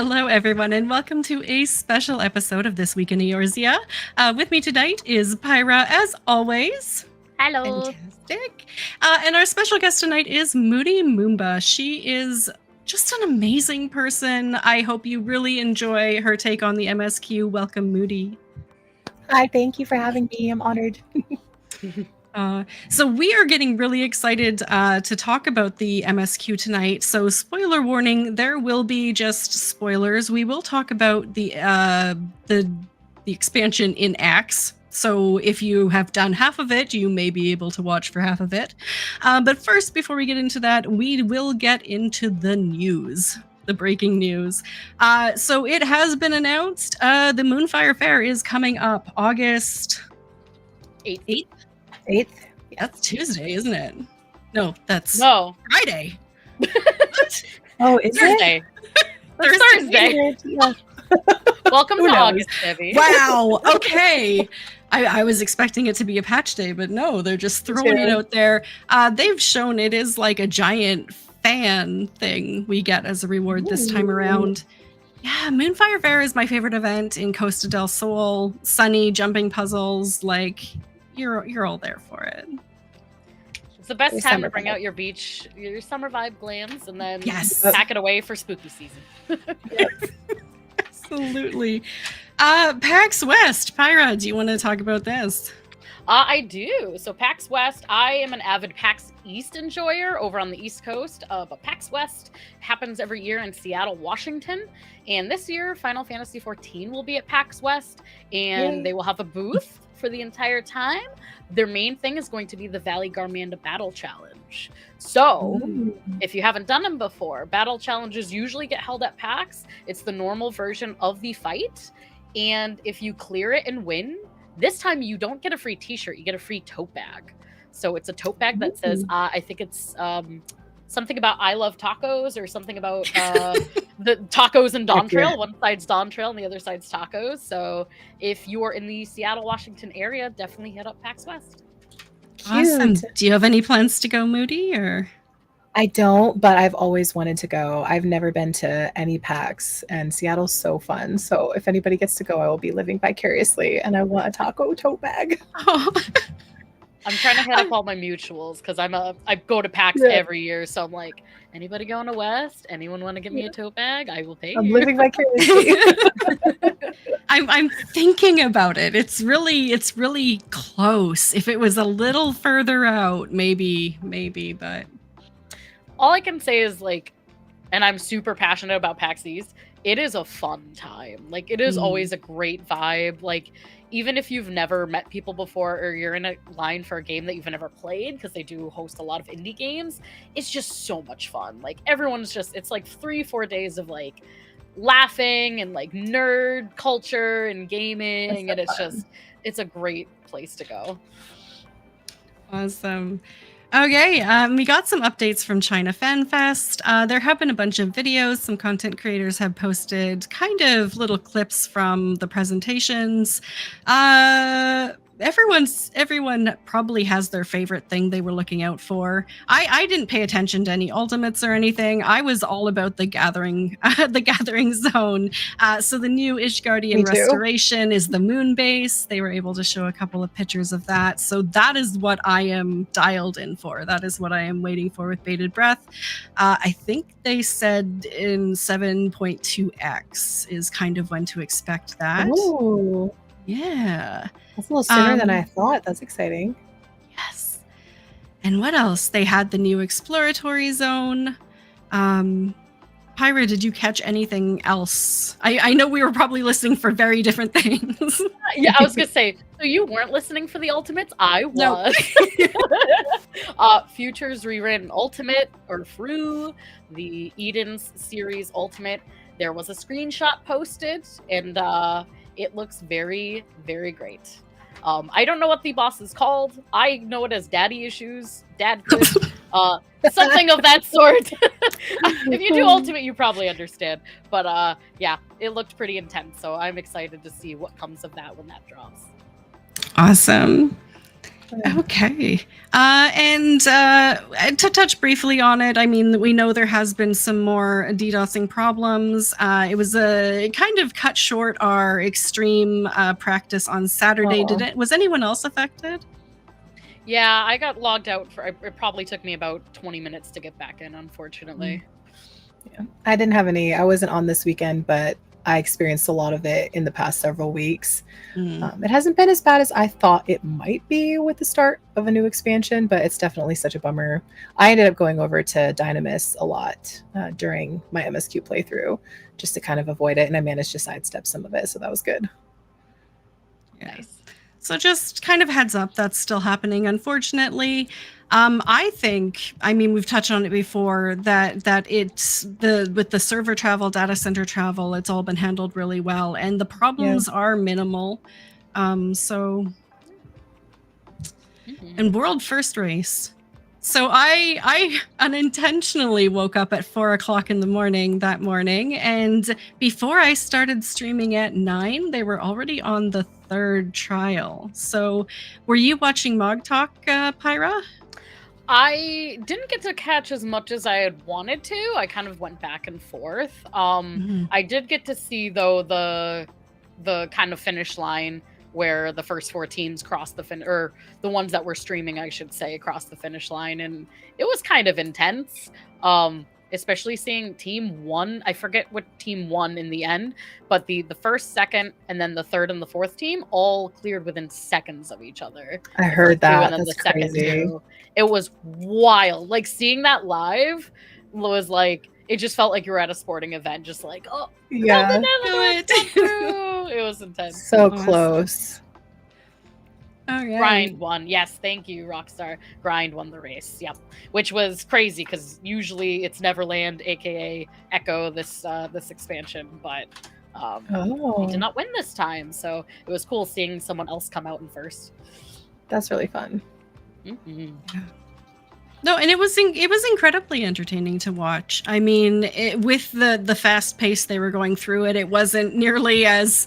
Hello, everyone, and welcome to a special episode of This Week in Eorzea. With me tonight is Pyra, as always. Hello. Fantastic. And our special guest tonight is Moody Moomba. She is just an amazing person. I hope you really enjoy her take on the MSQ. Welcome, Moody. Hi, thank you for having me. I'm honored. So we are getting really excited to talk about the MSQ tonight. So spoiler warning, there will be just spoilers. We will talk about the expansion in Axe. So if you have done half of it, you may be able to watch for half of it. But first, before we get into that, we will get into the news. The breaking news. So it has been announced. The Moonfire Fair is coming up August 8th. 8th? That's Tuesday, isn't it? No, that's Friday. Oh, is Thursday. Thursday. Thursday. Yeah. Welcome to August, Debbie. Wow. Okay. I was expecting it to be a patch day, but no, they're just throwing it out there. They've shown it is like a giant fan thing we get as a reward this time around. Yeah, Moonfire Fair is my favorite event in Costa del Sol. Sunny jumping puzzles, like you're all there for it. It's the best Your time summer to bring vibe. out your summer vibe glands and then Yes. pack it away for spooky season. Absolutely. PAX West, Pyra, do you want to talk about this? I do. So PAX West, I am an avid PAX East enjoyer over on the East Coast. But PAX West happens every year in Seattle, Washington. And this year, Final Fantasy XIV will be at PAX West. And they will have a booth for the entire time. Their main thing is going to be the Valley Garmanda Battle Challenge. So, if you haven't done them before, battle challenges usually get held at PAX. It's the normal version of the fight. And if you clear it and win, this time you don't get a free t-shirt, you get a free tote bag. So it's a tote bag that says, I think it's something about I love tacos or something about the tacos and Dawntrail. One side's Dawntrail and the other side's tacos. So if you are in the Seattle, Washington area, definitely hit up PAX West. Awesome. Do you have any plans to go, Moody, or? I don't, but I've always wanted to go. I've never been to any PAX, and Seattle's so fun. So if anybody gets to go, I will be living vicariously, and I want a taco tote bag. Oh. I'm trying to hit up all my mutuals because I go to PAX every year, so I'm like, anybody going to West? Anyone want to give me a tote bag? I will pay you. I'm living vicariously. I'm thinking about it. It's really close. If it was a little further out, maybe, but all I can say is like, and I'm super passionate about PAX East, it is a fun time. Like it is always a great vibe. Like even if you've never met people before or you're in a line for a game that you've never played, because they do host a lot of indie games, it's just so much fun. Like everyone's just, it's like 3-4 days of like laughing and like nerd culture and gaming, and it's a great place to go. Awesome. Okay, we got some updates from China Fan Fest. There have been a bunch of videos. Some content creators have posted kind of little clips from the presentations. Everyone probably has their favorite thing they were looking out for. I didn't pay attention to any ultimates or anything. I was all about the gathering zone. So the new Ishgardian restoration is the moon base. They were able to show a couple of pictures of that. So that is what I am dialed in for. That is what I am waiting for with bated breath. I think they said in 7.2x is kind of when to expect that. Ooh. Yeah. That's a little sooner than I thought. That's exciting. Yes. And what else? They had the new exploratory zone. Pyra, did you catch anything else? I know we were probably listening for very different things. Yeah, I was going to say, so you weren't listening for the ultimates? I was. No. Futures rewritten ultimate, or FRU, the Eden's series ultimate. There was a screenshot posted, and it looks very, very great. I don't know what the boss is called. I know it as Daddy Issues, Dad Chris, something of that sort. If you do Ultimate, you probably understand. But yeah, it looked pretty intense, so I'm excited to see what comes of that when that drops. Awesome. Okay. And to touch briefly on it, I mean, we know there has been some more DDoSing problems. It was kind of cut short our extreme practice on Saturday. Was anyone else affected? Yeah, I got logged out it probably took me about 20 minutes to get back in, unfortunately. Yeah. I didn't have any, I wasn't on this weekend, but I experienced a lot of it in the past several weeks. It hasn't been as bad as I thought it might be with the start of a new expansion, but it's definitely such a bummer. I ended up going over to Dynamis a lot during my MSQ playthrough just to kind of avoid it, and I managed to sidestep some of it, so that was good. Yeah. Nice. So just kind of heads up, that's still happening, unfortunately. I think, I mean, we've touched on it before, that it's with the server travel, data center travel, it's all been handled really well, and the problems are minimal. So, and world first race. So I unintentionally woke up at 4 o'clock in the morning that morning, and before I started streaming at 9, they were already on the 3rd trial. So were you watching Mog Talk, Pyra? I didn't get to catch as much as I had wanted to. I kind of went back and forth. I did get to see, though, the kind of finish line where the first 4 teams crossed or the ones that were streaming, I should say, across the finish line, and it was kind of intense. Especially seeing team 1, I forget what team won in the end, but the first, second, and then the third and the fourth team all cleared within seconds of each other. I heard that. And then That's the second crazy. two. It was wild. Like, seeing that live was like, it just felt like you were at a sporting event, just like, oh, yeah, it was intense. So close. Okay. Grind won. Yes, thank you, Rockstar. Grind won the race. Yep. Which was crazy because usually it's Neverland, aka Echo, this expansion, but he did not win this time. So it was cool seeing someone else come out in first. That's really fun. No, and it was incredibly entertaining to watch. I mean, with the fast pace they were going through it wasn't nearly as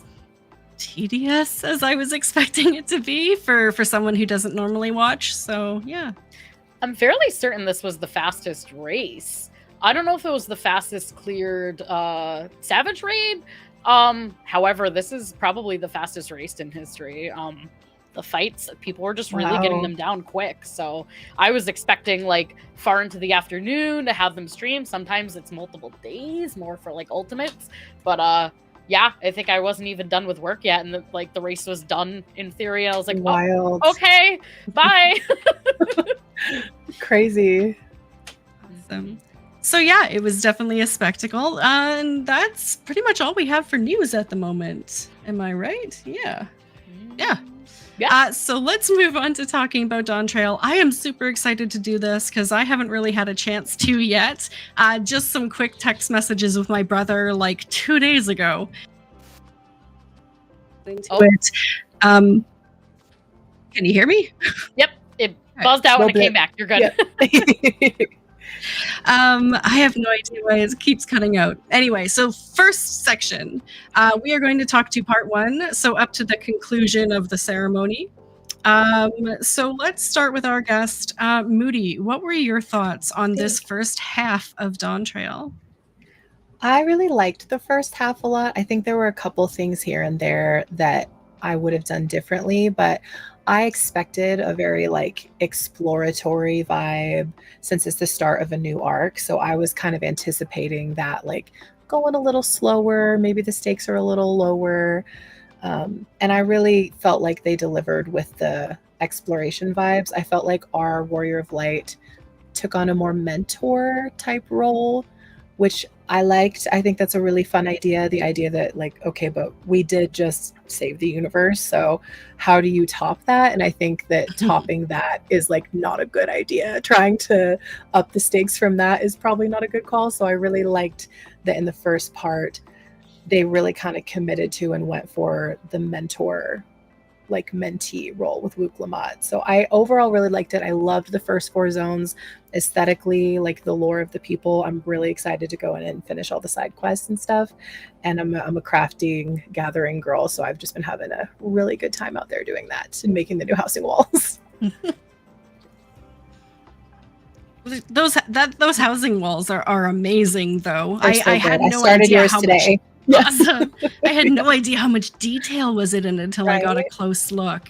tedious as I was expecting it to be for someone who doesn't normally watch. So yeah, I'm fairly certain this was the fastest race. I don't know if it was the fastest cleared Savage raid. However, this is probably the fastest race in history. The fights, people were just really getting them down quick. So I was expecting like far into the afternoon to have them stream. Sometimes it's multiple days, more for like ultimates. But yeah, I think I wasn't even done with work yet, and the race was done in theory. And I was like, wild. Oh, okay, bye. Crazy. Awesome. So yeah, it was definitely a spectacle, and that's pretty much all we have for news at the moment. Am I right? Yeah. So let's move on to talking about Dawntrail. I am super excited to do this because I haven't really had a chance to yet. Just some quick text messages with my brother like 2 days ago. Can you hear me? Yep, it buzzed out when it came back. You're good. Yep. I have no idea why it keeps cutting out. Anyway, so first section, we are going to talk to part 1, so up to the conclusion of the ceremony. So let's start with our guest, Moody. What were your thoughts on this first half of Dawntrail? I really liked the first half a lot. I think there were a couple things here and there that I would have done differently, but I expected a very like exploratory vibe since it's the start of a new arc. So I was kind of anticipating that, like going a little slower, maybe the stakes are a little lower. And I really felt like they delivered with the exploration vibes. I felt like our Warrior of Light took on a more mentor type role, which I liked. I think that's a really fun idea. The idea that like, okay, but we did just save the universe. So how do you top that? And I think that topping that is like not a good idea. Trying to up the stakes from that is probably not a good call. So I really liked that in the first part, they really kind of committed to and went for the mentor, like mentee role with Luke Lamont. So I overall really liked it. I loved the first 4 zones aesthetically, like the lore of the people. I'm really excited to go in and finish all the side quests and stuff. And I'm a crafting gathering girl, so I've just been having a really good time out there doing that and making the new housing walls. Those housing walls are amazing, though. So I had good. no started idea yours how today. much. Awesome. I had no idea how much detail was it in until I got a Right? close look.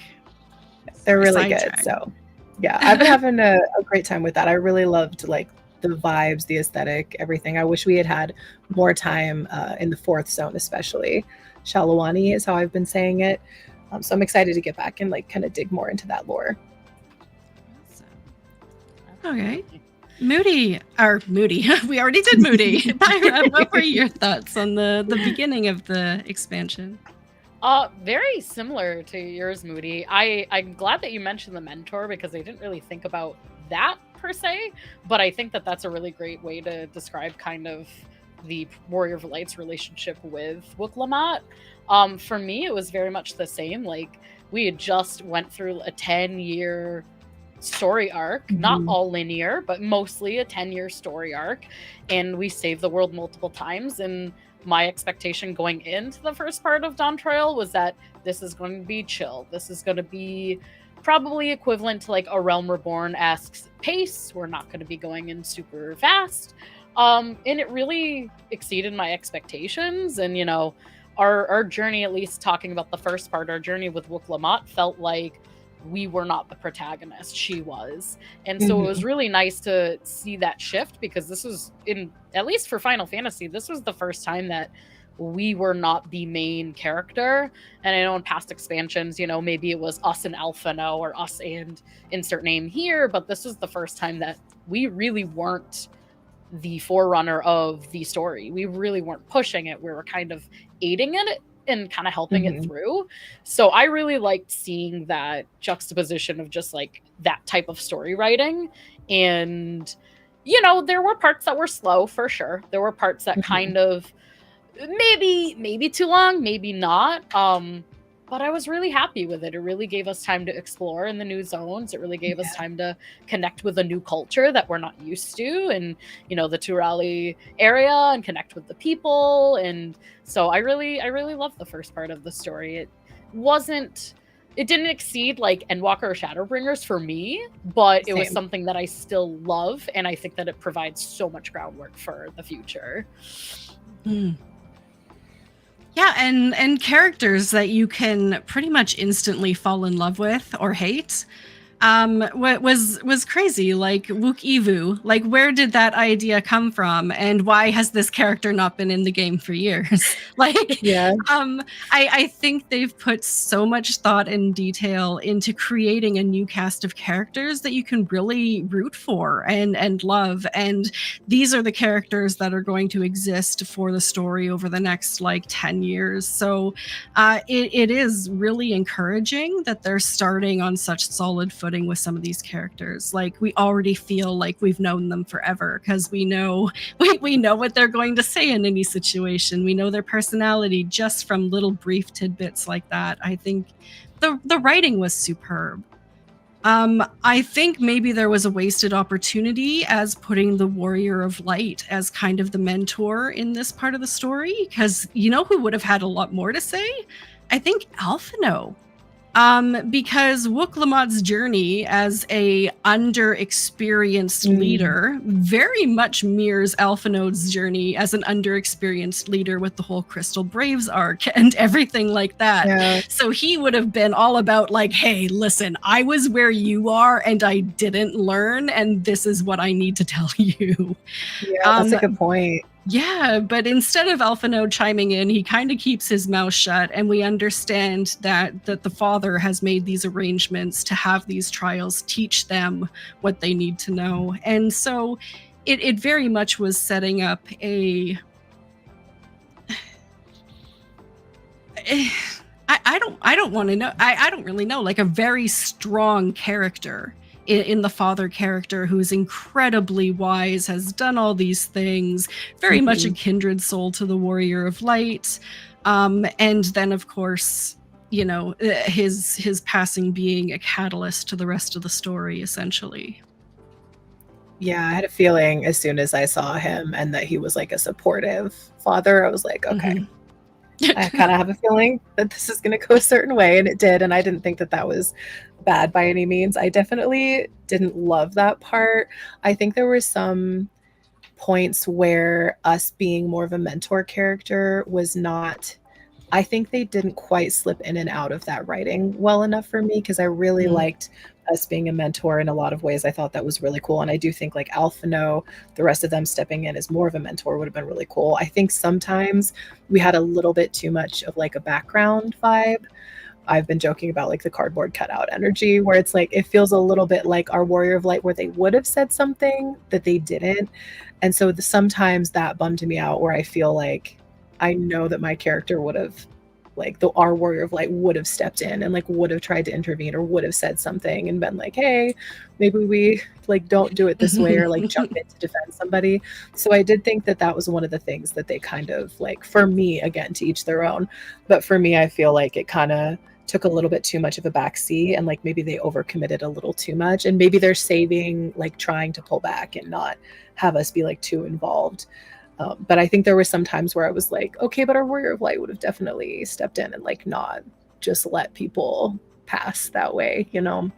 They're really good. Sidetracked. So yeah, I've been having a great time with that. I really loved like the vibes, the aesthetic, everything. I wish we had more time in the fourth zone, especially. Shalawani is how I've been saying it. So I'm excited to get back and like kind of dig more into that lore. Okay. Moody. We already did Moody. Pyra, what were your thoughts on the beginning of the expansion? Very similar to yours, Moody. I'm glad that you mentioned the mentor because I didn't really think about that per se, but I think that that's a really great way to describe kind of the Warrior of Light's relationship with Wuk-Lamat. For me, it was very much the same. Like, we had just went through a 10-year story arc, not all linear, but mostly a 10-year story arc, and we saved the world multiple times. And my expectation going into the first part of Dawntrail was that this is going to be chill. This is going to be probably equivalent to like a Realm Reborn-esque pace. We're not going to be going in super fast. And it really exceeded my expectations. And, you know, our journey, at least talking about the first part, our journey with Wuk-Lamat felt like we were not the protagonist, she was. And so it was really nice to see that shift, because this was, in at least for Final Fantasy, this was the first time that we were not the main character. And I know in past expansions, you know, maybe it was us and Alphino or us and insert name here, but this was the first time that we really weren't the forerunner of the story. We really weren't pushing it. We were kind of aiding in it and kind of helping it through. So I really liked seeing that juxtaposition of just like that type of story writing. And, you know, there were parts that were slow for sure. There were parts that kind of maybe too long, maybe not. But I was really happy with it. It really gave us time to explore in the new zones. It really gave us time to connect with a new culture that we're not used to, and, you know, the Turali area, and connect with the people. And so I really loved the first part of the story. It didn't exceed like Endwalker or Shadowbringers for me, but it was something that I still love, and I think that it provides so much groundwork for the future. Yeah, and characters that you can pretty much instantly fall in love with or hate. What was crazy, like Wuk-Evu, like where did that idea come from, and why has this character not been in the game for years? Like, I think they've put so much thought and detail into creating a new cast of characters that you can really root for and love, and these are the characters that are going to exist for the story over the next like 10 years. So it is really encouraging that they're starting on such solid footing with some of these characters. Like, we already feel like we've known them forever, because we know what they're going to say in any situation. We know their personality just from little brief tidbits like that. I think the writing was superb. I think maybe there was a wasted opportunity as putting the Warrior of Light as kind of the mentor in this part of the story, because you know who would have had a lot more to say? I think Alphino. Because Wuk-Lamat's journey as a underexperienced leader very much mirrors Alphino's journey as an underexperienced leader with the whole Crystal Braves arc and everything like that. Yeah. So he would have been all about like, hey, listen, I was where you are and I didn't learn, and this is what I need to tell you. Yeah, that's a good point. Yeah, but instead of Alphino chiming in, he kind of keeps his mouth shut, and we understand that the father has made these arrangements to have these trials teach them what they need to know. And so it very much was setting up a... I don't want to know. I don't really know, like a very strong character in the father character, who's incredibly wise, has done all these things, very much a kindred soul to the Warrior of Light. And then, of course, you know, his passing being a catalyst to the rest of the story, essentially. Yeah, I had a feeling as soon as I saw him and that he was like a supportive father, I was like, okay, I kind of have a feeling that this is going to go a certain way, and it did. And I didn't think that that was bad by any means. I definitely didn't love that part. I think there were some points where us being more of a mentor character was not. I think they didn't quite slip in and out of that writing well enough for me, because I really liked us being a mentor in a lot of ways. I thought that was really cool. And I do think like Alphino, the rest of them stepping in as more of a mentor would have been really cool. I think sometimes we had a little bit too much of like a background vibe. I've been joking about like the cardboard cutout energy, where it's like it feels a little bit like our Warrior of Light, where they would have said something that they didn't. And so sometimes that bummed me out, where I feel like I know that my character would have, like our Warrior of Light would have stepped in and like would have tried to intervene or would have said something and been like, hey, maybe we like don't do it this way, or like jump in to defend somebody. So I did think that that was one of the things that they kind of like, for me, again, to each their own, but for me, I feel like it kind of took a little bit too much of a backseat, and like maybe they overcommitted a little too much, and maybe they're saving, like trying to pull back and not have us be like too involved. But I think there were some times where I was like, okay, but our Warrior of Light would have definitely stepped in and like not just let people pass that way, you know?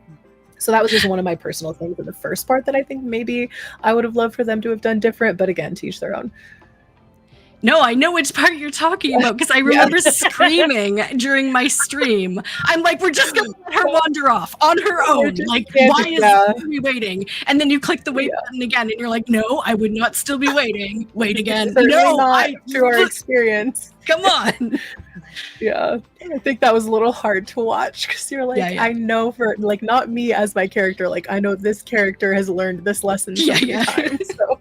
So that was just one of my personal things in the first part that I think maybe I would have loved for them to have done different, but again, to each their own. No, I know which part you're talking about, because I remember screaming during my stream. I'm like, we're just going to let her wander off on her own. Like, why is we waiting? And then you click the wait button again, and you're like, no, I would not still be waiting. Wait again. No, not through our experience. Come on. Yeah, I think that was a little hard to watch, because you're like, I know for like not me as my character, like I know this character has learned this lesson so many times. So.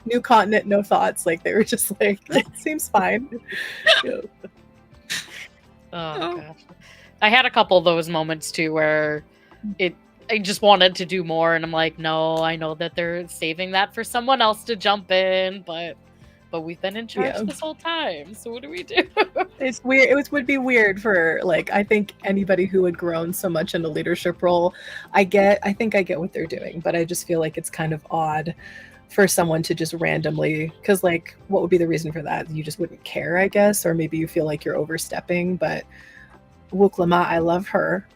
New continent, no thoughts. Like they were just like, it seems fine. Oh gosh, I had a couple of those moments too where I just wanted to do more, and I'm like, no, I know that they're saving that for someone else to jump in, but we've been in charge this whole time, so what do we do? It's weird. It would be weird for like, I think anybody who had grown so much in a leadership role. I think I get what they're doing, but I just feel like it's kind of odd for someone to just randomly, because like what would be the reason for that? You just wouldn't care, I guess, or maybe you feel like you're overstepping. But Wuklama, I love her,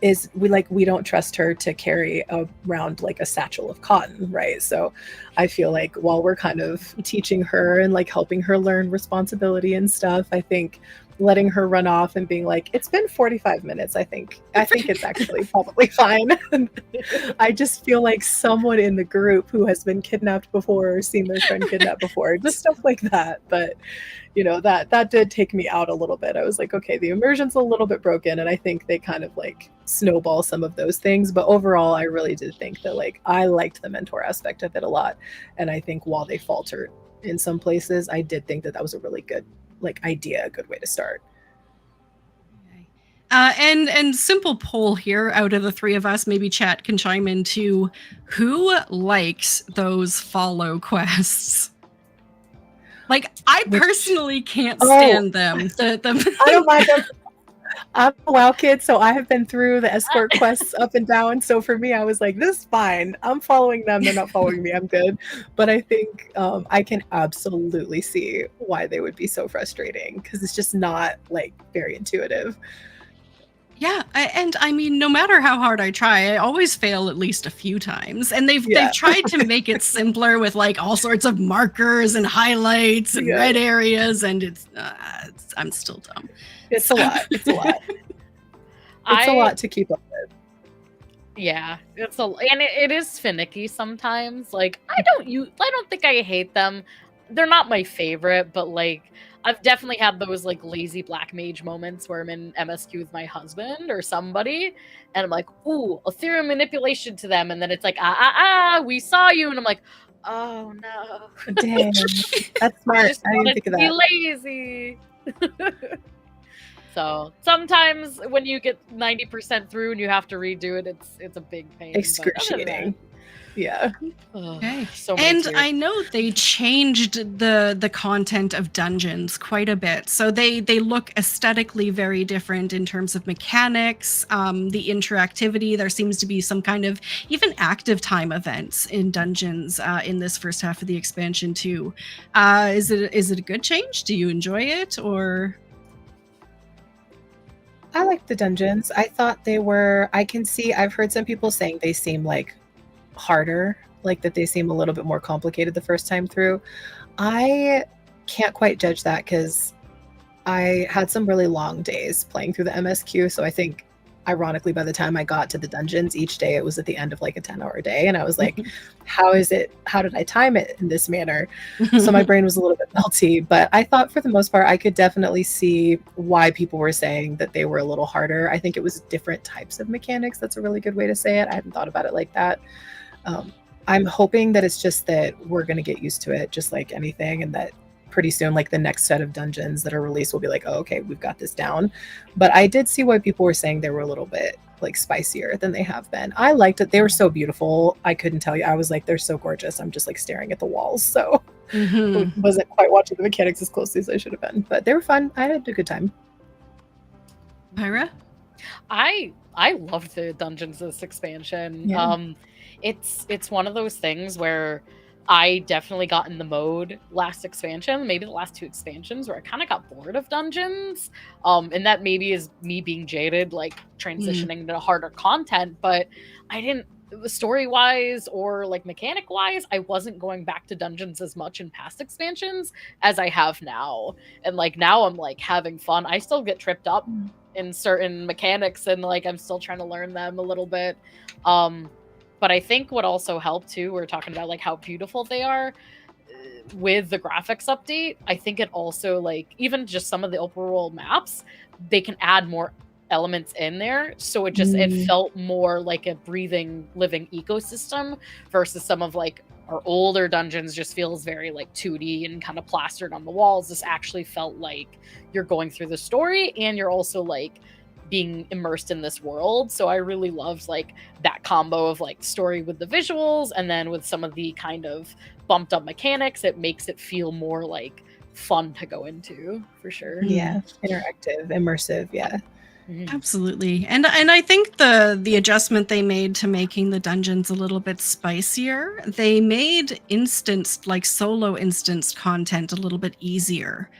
we don't trust her to carry around like a satchel of cotton, right? So I feel like while we're kind of teaching her and like helping her learn responsibility and stuff, I think letting her run off and being like, it's been 45 minutes, I think it's actually probably fine. I just feel like someone in the group who has been kidnapped before or seen their friend kidnapped before, just stuff like that. But you know, that did take me out a little bit. I was like, okay, the immersion's a little bit broken, and I think they kind of like snowball some of those things. But overall, I really did think that like I liked the mentor aspect of it a lot. And I think while they faltered in some places, I did think that was a really good like idea, a good way to start. And simple poll here out of the three of us, maybe chat can chime in too. Who likes those follow quests? Like, I personally can't stand them. I don't mind them. I'm a WoW kid, so I have been through the escort quests up and down. So for me, I was like, this is fine. I'm following them. They're not following me. I'm good. But I think I can absolutely see why they would be so frustrating, because it's just not like very intuitive. Yeah, and I mean, no matter how hard I try, I always fail at least a few times. And they've tried to make it simpler with like all sorts of markers and highlights and red areas, and I'm still dumb. It's a lot. It's a lot. It's a lot to keep up with. Yeah, and it is finicky sometimes. Like I don't think I hate them. They're not my favorite, but like I've definitely had those like lazy black mage moments where I'm in MSQ with my husband or somebody, and I'm like, ooh, ethereal manipulation to them, and then it's like, we saw you, and I'm like, oh no, dang, that's smart. I didn't think of that. Be lazy. So sometimes when you get 90% through and you have to redo it, it's a big pain. Excruciating. Yeah. Okay. So many And tiers. I know they changed the content of dungeons quite a bit. So they look aesthetically very different in terms of mechanics, the interactivity. There seems to be some kind of even active time events in dungeons in this first half of the expansion too. Is it a good change? Do you enjoy it or? I like the dungeons. I thought they were, I've heard some people saying they seem like harder, like that they seem a little bit more complicated the first time through. I can't quite judge that because I had some really long days playing through the MSQ. So I think, ironically, by the time I got to the dungeons, each day it was at the end of like a 10-hour day. And I was like, how did I time it in this manner? So my brain was a little bit melty. But I thought for the most part, I could definitely see why people were saying that they were a little harder. I think it was different types of mechanics. That's a really good way to say it. I hadn't thought about it like that. I'm hoping that it's just that we're going to get used to it, just like anything, and that pretty soon, like the next set of dungeons that are released will be like, oh, okay, we've got this down. But I did see why people were saying they were a little bit like spicier than they have been. I liked it. They were so beautiful. I couldn't tell you. I was like, they're so gorgeous. I'm just like staring at the walls. So I wasn't quite watching the mechanics as closely as I should have been. But they were fun. I had a good time. Pyra? I loved the dungeons this expansion. Yeah. It's one of those things where I definitely got in the mode last expansion, maybe the last two expansions, where I kind of got bored of dungeons. And that maybe is me being jaded, like transitioning to harder content, but I didn't, story-wise or like mechanic-wise, I wasn't going back to dungeons as much in past expansions as I have now. And like now I'm like having fun. I still get tripped up in certain mechanics and like I'm still trying to learn them a little bit. But I think what also helped too, we're talking about like how beautiful they are with the graphics update. I think it also like even just some of the open world maps, they can add more elements in there. So it just it felt more like a breathing, living ecosystem versus some of like our older dungeons just feels very like 2D and kind of plastered on the walls. This actually felt like you're going through the story and you're also like being immersed in this world. So I really loved like that combo of like story with the visuals and then with some of the kind of bumped up mechanics. It makes it feel more like fun to go into for sure. Yeah, interactive, immersive. Yeah. Absolutely. And I think the adjustment they made to making the dungeons a little bit spicier, they made instanced like solo instanced content a little bit easier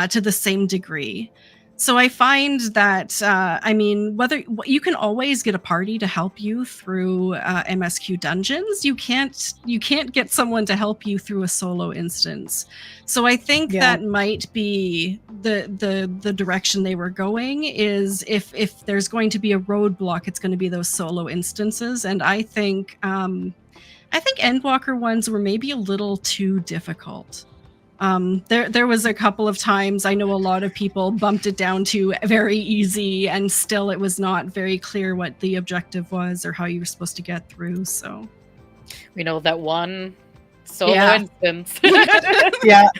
to the same degree. So I find that, I mean, whether you can always get a party to help you through MSQ dungeons, you can't get someone to help you through a solo instance. So I think that might be the direction they were going. Is if there's going to be a roadblock, it's going to be those solo instances. And I think Endwalker ones were maybe a little too difficult. There was a couple of times I know a lot of people bumped it down to very easy and still it was not very clear what the objective was or how you were supposed to get through. So we know that one solo instance. Yeah.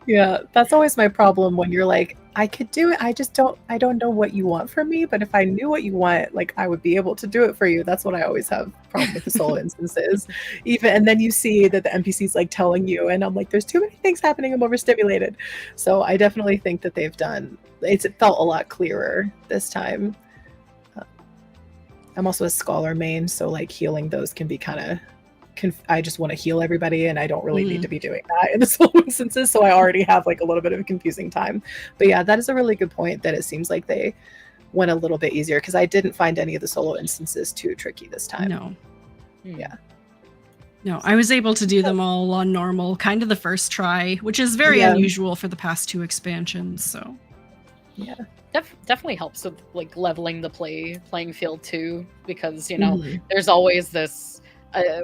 Yeah, that's always my problem when you're like, I could do it. I don't know what you want from me, but if I knew what you want, like I would be able to do it for you. That's what I always have problem with the solo instances. And then you see that the NPC's like telling you, and I'm like, there's too many things happening. I'm overstimulated. So I definitely think that they've done, it felt a lot clearer this time. I'm also a scholar main, so like healing those can be kind of, I just want to heal everybody and I don't really need to be doing that in the solo instances, so I already have like a little bit of a confusing time. But yeah, that is a really good point that it seems like they went a little bit easier because I didn't find any of the solo instances too tricky this time. No. Yeah. No, I was able to do them all on normal, kind of the first try, which is very unusual for the past two expansions. So definitely helps with like leveling the playing field too, because you know there's always this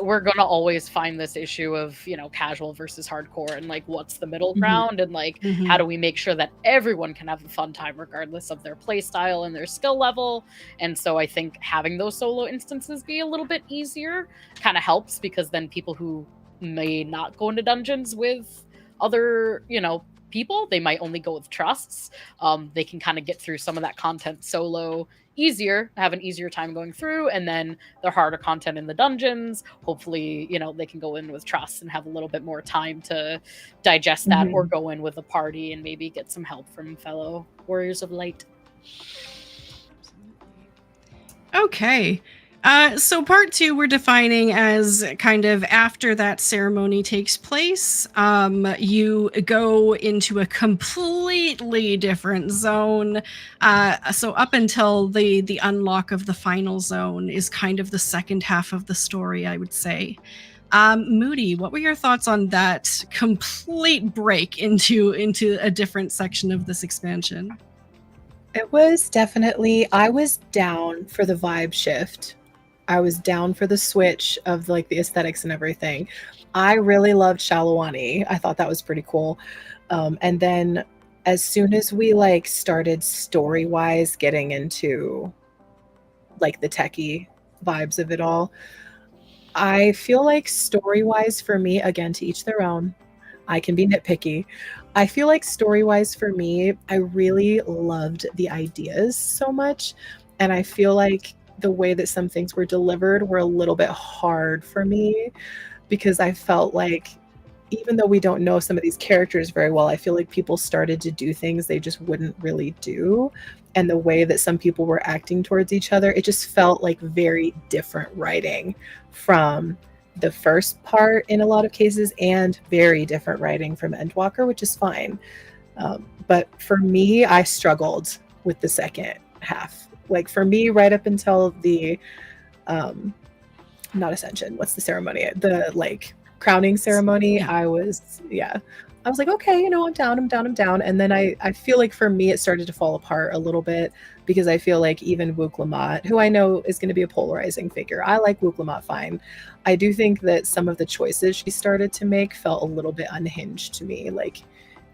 we're gonna always find this issue of, you know, casual versus hardcore and like what's the middle ground and like how do we make sure that everyone can have a fun time regardless of their play style and their skill level. And so I think having those solo instances be a little bit easier kind of helps, because then people who may not go into dungeons with other, you know, people, they might only go with trusts, they can kind of get through some of that content solo easier, have an easier time going through, and then the harder content in the dungeons, hopefully, they can go in with trust and have a little bit more time to digest that, or go in with a party and maybe get some help from fellow warriors of light. Okay. So part 2 we're defining as kind of after that ceremony takes place, you go into a completely different zone. So up until the unlock of the final zone is kind of the second half of the story, I would say. Moody, what were your thoughts on that complete break into a different section of this expansion? It was definitely, I was down for the vibe shift. I was down for the switch of like the aesthetics and everything. I really loved Shalawani. I thought that was pretty cool. And then as soon as we like started story-wise getting into like the techie vibes of it all, I feel like story-wise for me, again, to each their own, I can be nitpicky. I feel like story-wise for me, I really loved the ideas so much. And I feel like the way that some things were delivered were a little bit hard for me, because I felt like even though we don't know some of these characters very well, I feel like people started to do things they just wouldn't really do. And the way that some people were acting towards each other, it just felt like very different writing from the first part in a lot of cases, and very different writing from Endwalker, which is fine. But for me, I struggled with the second half. Like for me, right up until the, not Ascension, what's the ceremony? The like crowning ceremony, Yeah. I was like, okay, I'm down. And then I feel like for me, it started to fall apart a little bit, because I feel like even Wook Lamont, who I know is going to be a polarizing figure, I like Wook Lamont fine. I do think that some of the choices she started to make felt a little bit unhinged to me, like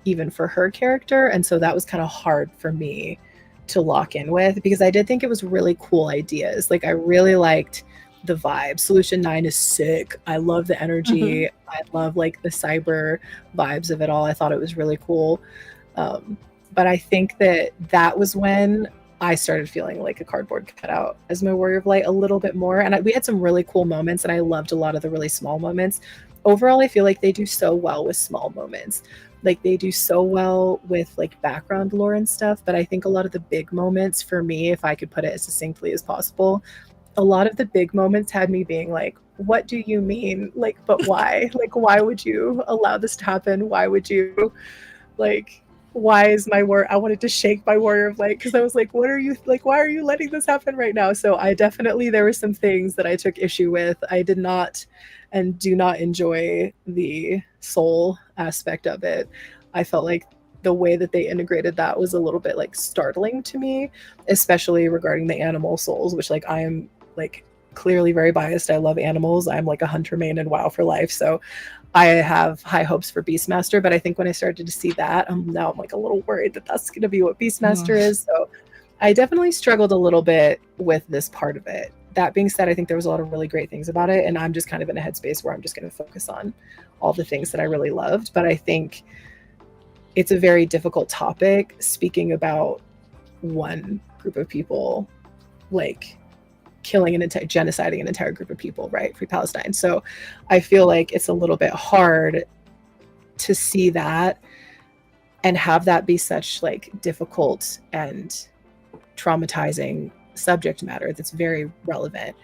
even for her character. And so that was kind of hard for me to lock in with, because I did think it was really cool ideas. Like I really liked the vibe. Solution 9 is sick. I love the energy. I love like the cyber vibes of it all. I thought it was really cool. But I think that was when I started feeling like a cardboard cutout as my Warrior of Light a little bit more. And we had some really cool moments, and I loved a lot of the really small moments. Overall, I feel like they do so well with small moments. Like they do so well with like background lore and stuff. But I think a lot of the big moments for me, if I could put it as succinctly as possible, a lot of the big moments had me being like, what do you mean? Like, but why? Like, why would you allow this to happen? Why would you, like, why is my I wanted to shake my Warrior of Light, because I was like, what are you, like, why are you letting this happen right now? So I definitely, there were some things that I took issue with. I did not and do not enjoy the soul aspect of it. I felt like the way that they integrated that was a little bit like startling to me, especially regarding the animal souls, which like I am like clearly very biased. I love animals. I'm like a hunter main in WoW for life. So I have high hopes for Beastmaster, but I think when I started to see that, now I'm like a little worried that that's going to be what Beastmaster is. So I definitely struggled a little bit with this part of it. That being said, I think there was a lot of really great things about it, and I'm just kind of in a headspace where I'm just going to focus on all the things that I really loved. But I think it's a very difficult topic, speaking about one group of people, like killing genociding an entire group of people, right? Free Palestine. So I feel like it's a little bit hard to see that and have that be such like difficult and traumatizing subject matter that's very relevant,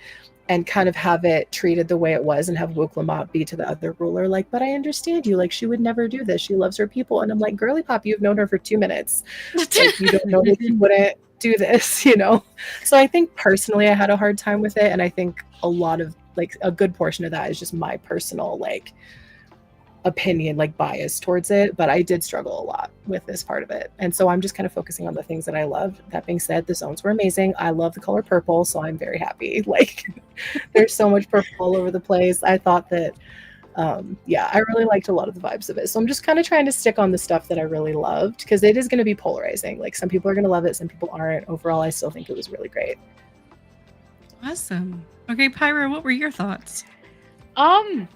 and kind of have it treated the way it was, and have Wook Lamont be to the other ruler like, but I understand you, like she would never do this, she loves her people. And I'm like, girly pop, you've known her for 2 minutes, like you don't know that she wouldn't do this, So I think personally I had a hard time with it, and I think a lot of like a good portion of that is just my personal like opinion, like bias towards it. But I did struggle a lot with this part of it, and so I'm just kind of focusing on the things that I loved. That being said, the zones were amazing. I love the color purple, so I'm very happy. Like there's so much purple all over the place. I thought that I really liked a lot of the vibes of it. So I'm just kind of trying to stick on the stuff that I really loved, because it is going to be polarizing. Like some people are going to love it, some people aren't. Overall, I still think it was really great. Awesome. Okay, Pyra, what were your thoughts? A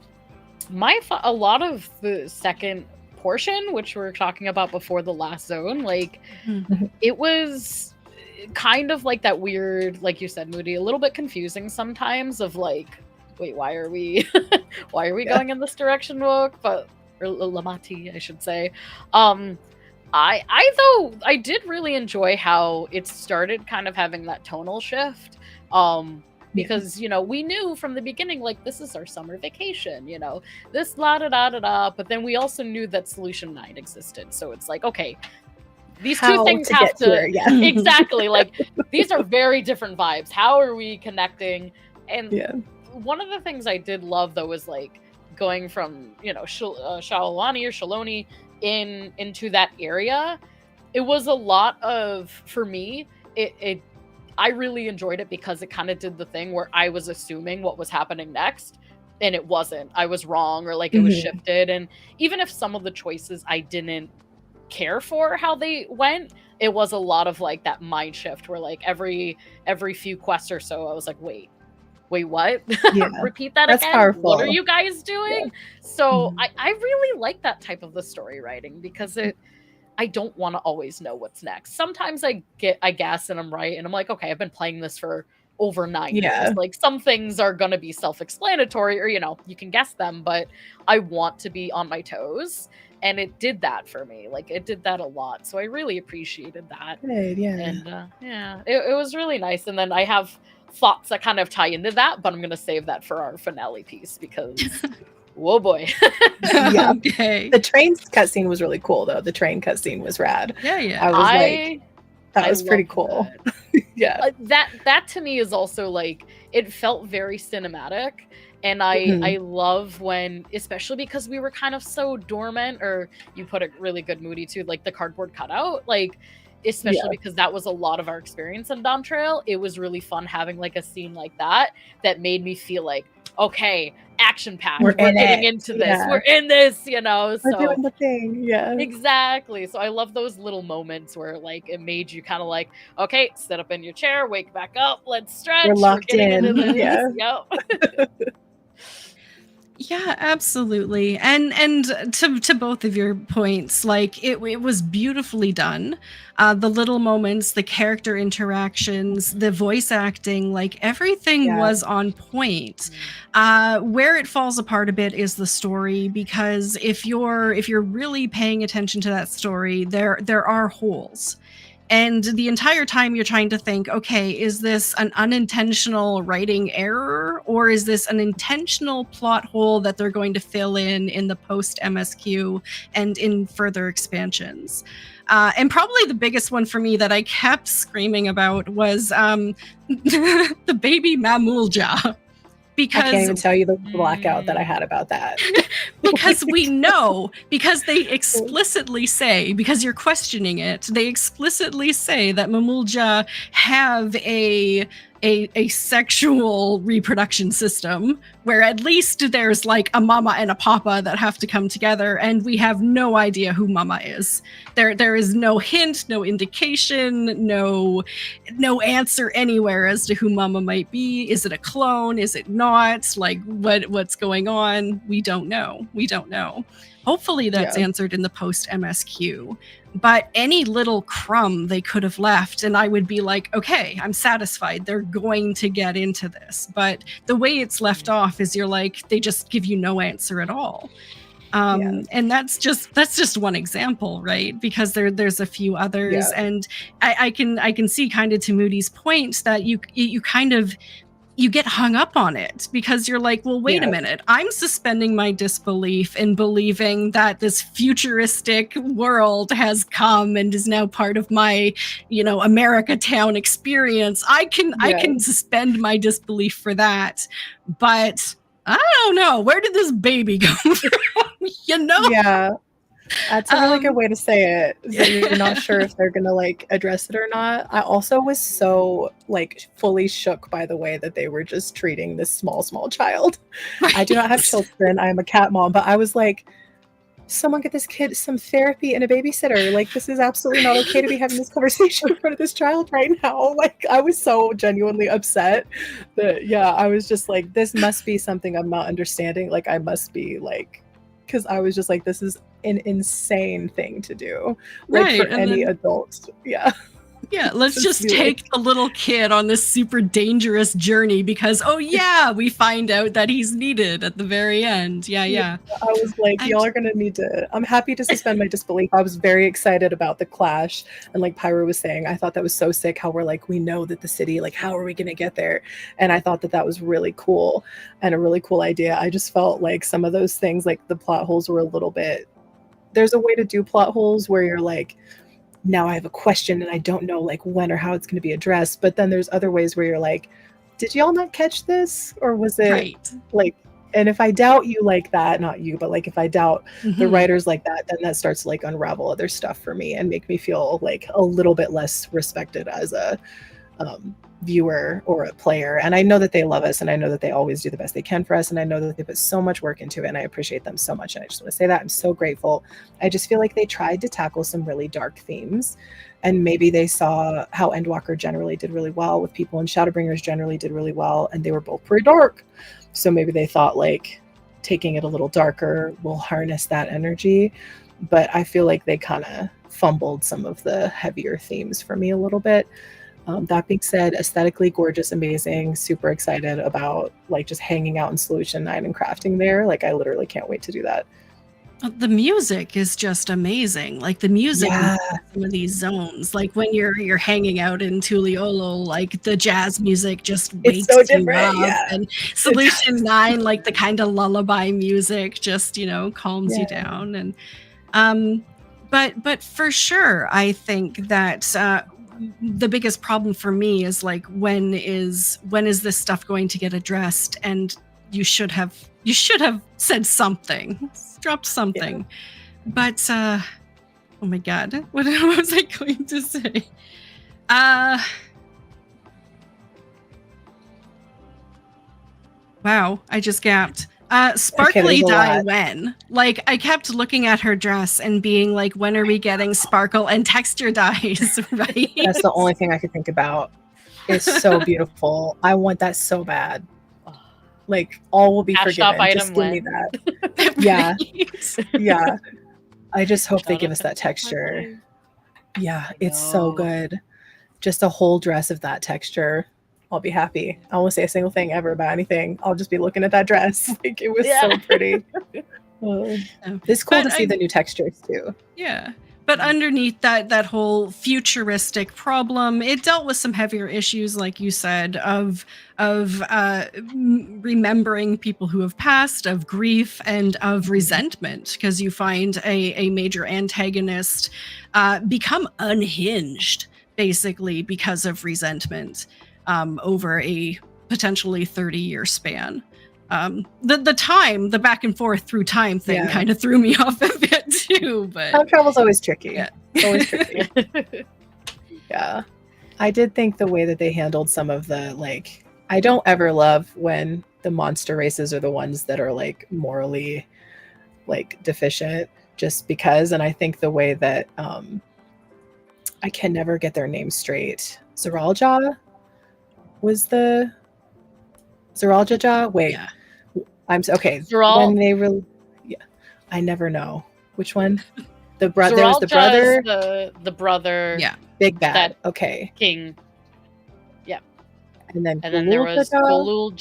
lot of the second portion, which we were talking about before the last zone, like it was kind of like that weird, like you said, Moody, a little bit confusing sometimes of like, wait, why are we going in this direction, Woke? But or Lamati, I should say. I did really enjoy how it started kind of having that tonal shift. Because, you know, we knew from the beginning, like, this is our summer vacation, you know, this la da da da da. But then we also knew that Solution 9 existed. So it's like, okay, these two things have to here, yeah. exactly, like, these are very different vibes. How are we connecting? And one of the things I did love, though, was like going from, you know, Shalani or Shaloni into that area. It was a lot of, for me, I really enjoyed it because it kind of did the thing where I was assuming what was happening next, and it wasn't. I was wrong, or like it was shifted. And even if some of the choices I didn't care for how they went, it was a lot of like that mind shift where like every few quests or so I was like, wait, what? Repeat that That's again. Powerful. What are you guys doing? So I really like that type of the story writing, because I don't want to always know what's next. Sometimes I guess and I'm right, and I'm like, okay, I've been playing this for over 9 years. Like, some things are gonna be self-explanatory, or, you know, you can guess them, but I want to be on my toes. And it did that for me. Like, it did that a lot. So I really appreciated that. Good, yeah. And it was really nice. And then I have thoughts that kind of tie into that, but I'm gonna save that for our finale piece, because whoa boy. Okay. The train cutscene was really cool, though. The train cutscene was rad. Yeah. That was pretty cool. That to me is also like, it felt very cinematic. And I love when, especially because we were kind of so dormant, or you put it really good, Moody, too, like the cardboard cutout, like, especially because that was a lot of our experience in Dawntrail. It was really fun having like a scene like that made me feel like, okay, action packed. We're getting into this. Yeah. We're in this, you know. We're doing the thing. Yeah. Exactly. So I love those little moments where like it made you kind of like, okay, sit up in your chair, wake back up, let's stretch. We're locked in. Yeah. Yep. Yeah, absolutely. And to both of your points, like it was beautifully done. The little moments, the character interactions, the voice acting, like everything was on point. Where it falls apart a bit is the story, because if you're really paying attention to that story, there are holes. And the entire time you're trying to think, okay, is this an unintentional writing error, or is this an intentional plot hole that they're going to fill in the post MSQ and in further expansions? And probably the biggest one for me that I kept screaming about was the baby Mamulja. Because I can't even tell you the blackout that I had about that. Because we know, because they explicitly say, because you're questioning it, they explicitly say that Mamulja have a sexual reproduction system, where at least there's like a mama and a papa that have to come together, and we have no idea who mama is. There is no hint, no indication, no answer anywhere as to who mama might be. Is it a clone? Is it not? Like, what's going on? We don't know. Hopefully that's answered in the post MSQ. But any little crumb they could have left, and I would be like, okay, I'm satisfied. They're going to get into this. But the way it's left off is you're like, they just give you no answer at all. And that's just one example, right? Because there's a few others, and I can see, kind of to Moody's point, that you kind of, you get hung up on it, because you're like, well, wait a minute. I'm suspending my disbelief in believing that this futuristic world has come and is now part of my, America Town experience. I can suspend my disbelief for that. But I don't know. Where did this baby come from? Yeah. That's a really good way to say it. So you're not sure if they're gonna like address it or not. I also was so like fully shook by the way that they were just treating this small child. Right. I do not have children. I am a cat mom, but I was like, someone get this kid some therapy and a babysitter. Like, this is absolutely not okay to be having this conversation in front of this child right now. Like, I was so genuinely upset that I was just like, this must be something I'm not understanding. Like, I must be like, because I was just like, this is an insane thing to do, like, right, for any adult. Yeah, let's just take the little kid on this super dangerous journey because, oh yeah, we find out that he's needed at the very end. Yeah. I was like, y'all are gonna need to. I'm happy to suspend my disbelief. I was very excited about the clash, and like Pyra was saying, I thought that was so sick. How we're like, we know that the city, like, how are we gonna get there? And I thought that that was really cool and a really cool idea. I just felt like some of those things, like the plot holes, were a little bit. There's a way to do plot holes where you're like, now I have a question and I don't know like when or how it's going to be addressed. But then there's other ways where you're like, did y'all not catch this? Or was it like, and if I doubt you like that, not you, but like if I doubt the writers like that, then that starts to like unravel other stuff for me and make me feel like a little bit less respected as a viewer or a player. And I know that they love us, and I know that they always do the best they can for us, and I know that they put so much work into it, and I appreciate them so much. And I just want to say that I'm so grateful. I just feel like they tried to tackle some really dark themes, and maybe they saw how Endwalker generally did really well with people, and Shadowbringers generally did really well, and they were both pretty dark. So maybe they thought like taking it a little darker will harness that energy. But I feel like they kind of fumbled some of the heavier themes for me a little bit. That being said, aesthetically gorgeous, amazing, super excited about like just hanging out in Solution 9 and crafting there. Like I literally can't wait to do that. The music is just amazing. Like the music in some of these zones, like when you're hanging out in Tuliolo, like the jazz music just wakes so you up. And Solution 9, like the kind of lullaby music just, calms you down. And but for sure, I think that the biggest problem for me is like when is this stuff going to get addressed? And you should have said something, dropped something. But oh my god, what was I going to say? Wow, I just gapped. Sparkly dye when? Like I kept looking at her dress and being like, when are we getting sparkle and texture dyes, right? That's the only thing I could think about. It's so beautiful. I want that so bad. Like all will be forgiven. Just give me that. Yeah. Yeah. I just hope they give us that texture. Yeah, it's so good. Just a whole dress of that texture. I'll be happy. I won't say a single thing ever about anything. I'll just be looking at that dress. Like it was so pretty. It's cool to see the new textures too. Yeah. But underneath that whole futuristic problem, it dealt with some heavier issues, like you said, of remembering people who have passed, of grief, and of resentment, because you find a major antagonist become unhinged, basically, because of resentment over a potentially 30-year span. The back and forth through time thing kind of threw me off a bit too, but time travel's always tricky. It's always tricky. Yeah. I did think the way that they handled some of the like, I don't ever love when the monster races are the ones that are like morally like deficient just because, and I think the way that I can never get their names straight. Zeralja was the Zeralja? Wait. Yeah. I'm okay. When they really, I never know which one. The brother. There's the brother. The brother. Yeah. Big bad. Okay. King. Yeah. And then there was Galul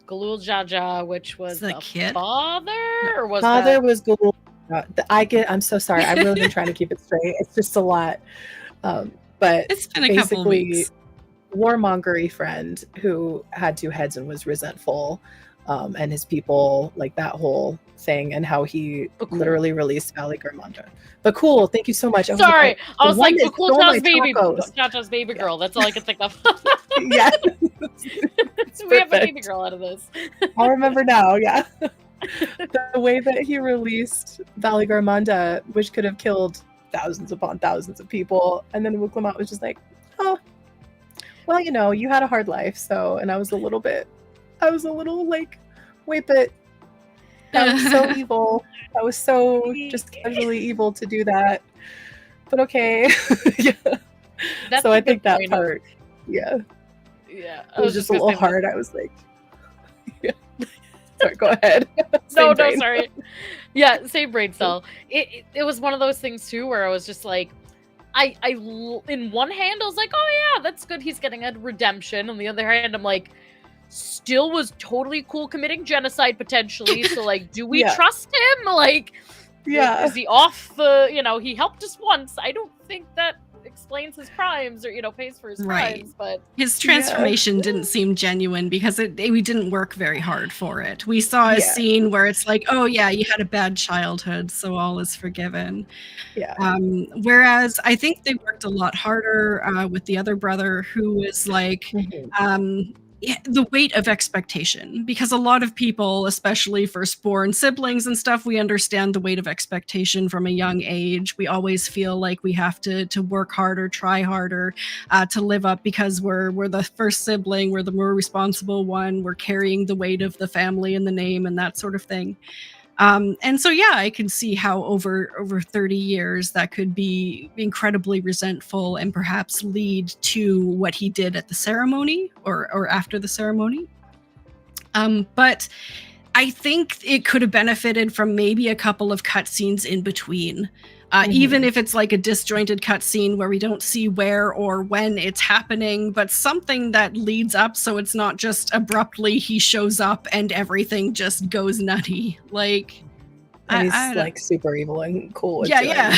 Jaja, which was the kid. Father, or was father was Galul. I'm so sorry. I've really been trying to keep it straight. It's just a lot. But it's been a couple of weeks. Warmongery friend who had two heads and was resentful, and his people, like that whole thing, and how he literally released Valley Garmonda. But cool, thank you so much. Sorry, I was like Jaja's baby girl. That's all I could think of. Yeah, so we have a baby girl out of this. I remember now. Yeah, the way that he released Valley Garmonda, which could have killed thousands upon thousands of people, and then Wuklamot was just like, oh. Well, you had a hard life, so, and I was a little like, wait, but that was so evil. That was so just casually evil to do that. But okay. Yeah. So I think that part, Yeah. It was just a little hard. I was like, yeah. Sorry, go ahead. No, sorry. Yeah, same brain cell. It was one of those things too, where I was just like, in one hand I was like, oh yeah, that's good, he's getting a redemption. On the other hand, I'm like, still was totally cool committing genocide potentially. So like, do we trust him? Like, is he off? He helped us once. I don't think that explains his crimes or pays for his crimes, but his transformation didn't seem genuine because we didn't work very hard for it. We saw a scene where it's like, oh yeah, you had a bad childhood, so all is forgiven. Whereas I think they worked a lot harder with the other brother, who was like the weight of expectation, because a lot of people, especially firstborn siblings and stuff, we understand the weight of expectation from a young age. We always feel like we have to work harder, try harder to live up, because we're the first sibling, we're the more responsible one, we're carrying the weight of the family and the name and that sort of thing. And so, I can see how over 30 years that could be incredibly resentful and perhaps lead to what he did at the ceremony or after the ceremony. But I think it could have benefited from maybe a couple of cutscenes in between. Even if it's like a disjointed cutscene where we don't see where or when it's happening, but something that leads up, so it's not just abruptly he shows up and everything just goes nutty. Like, and he's like super evil and cool. Yeah.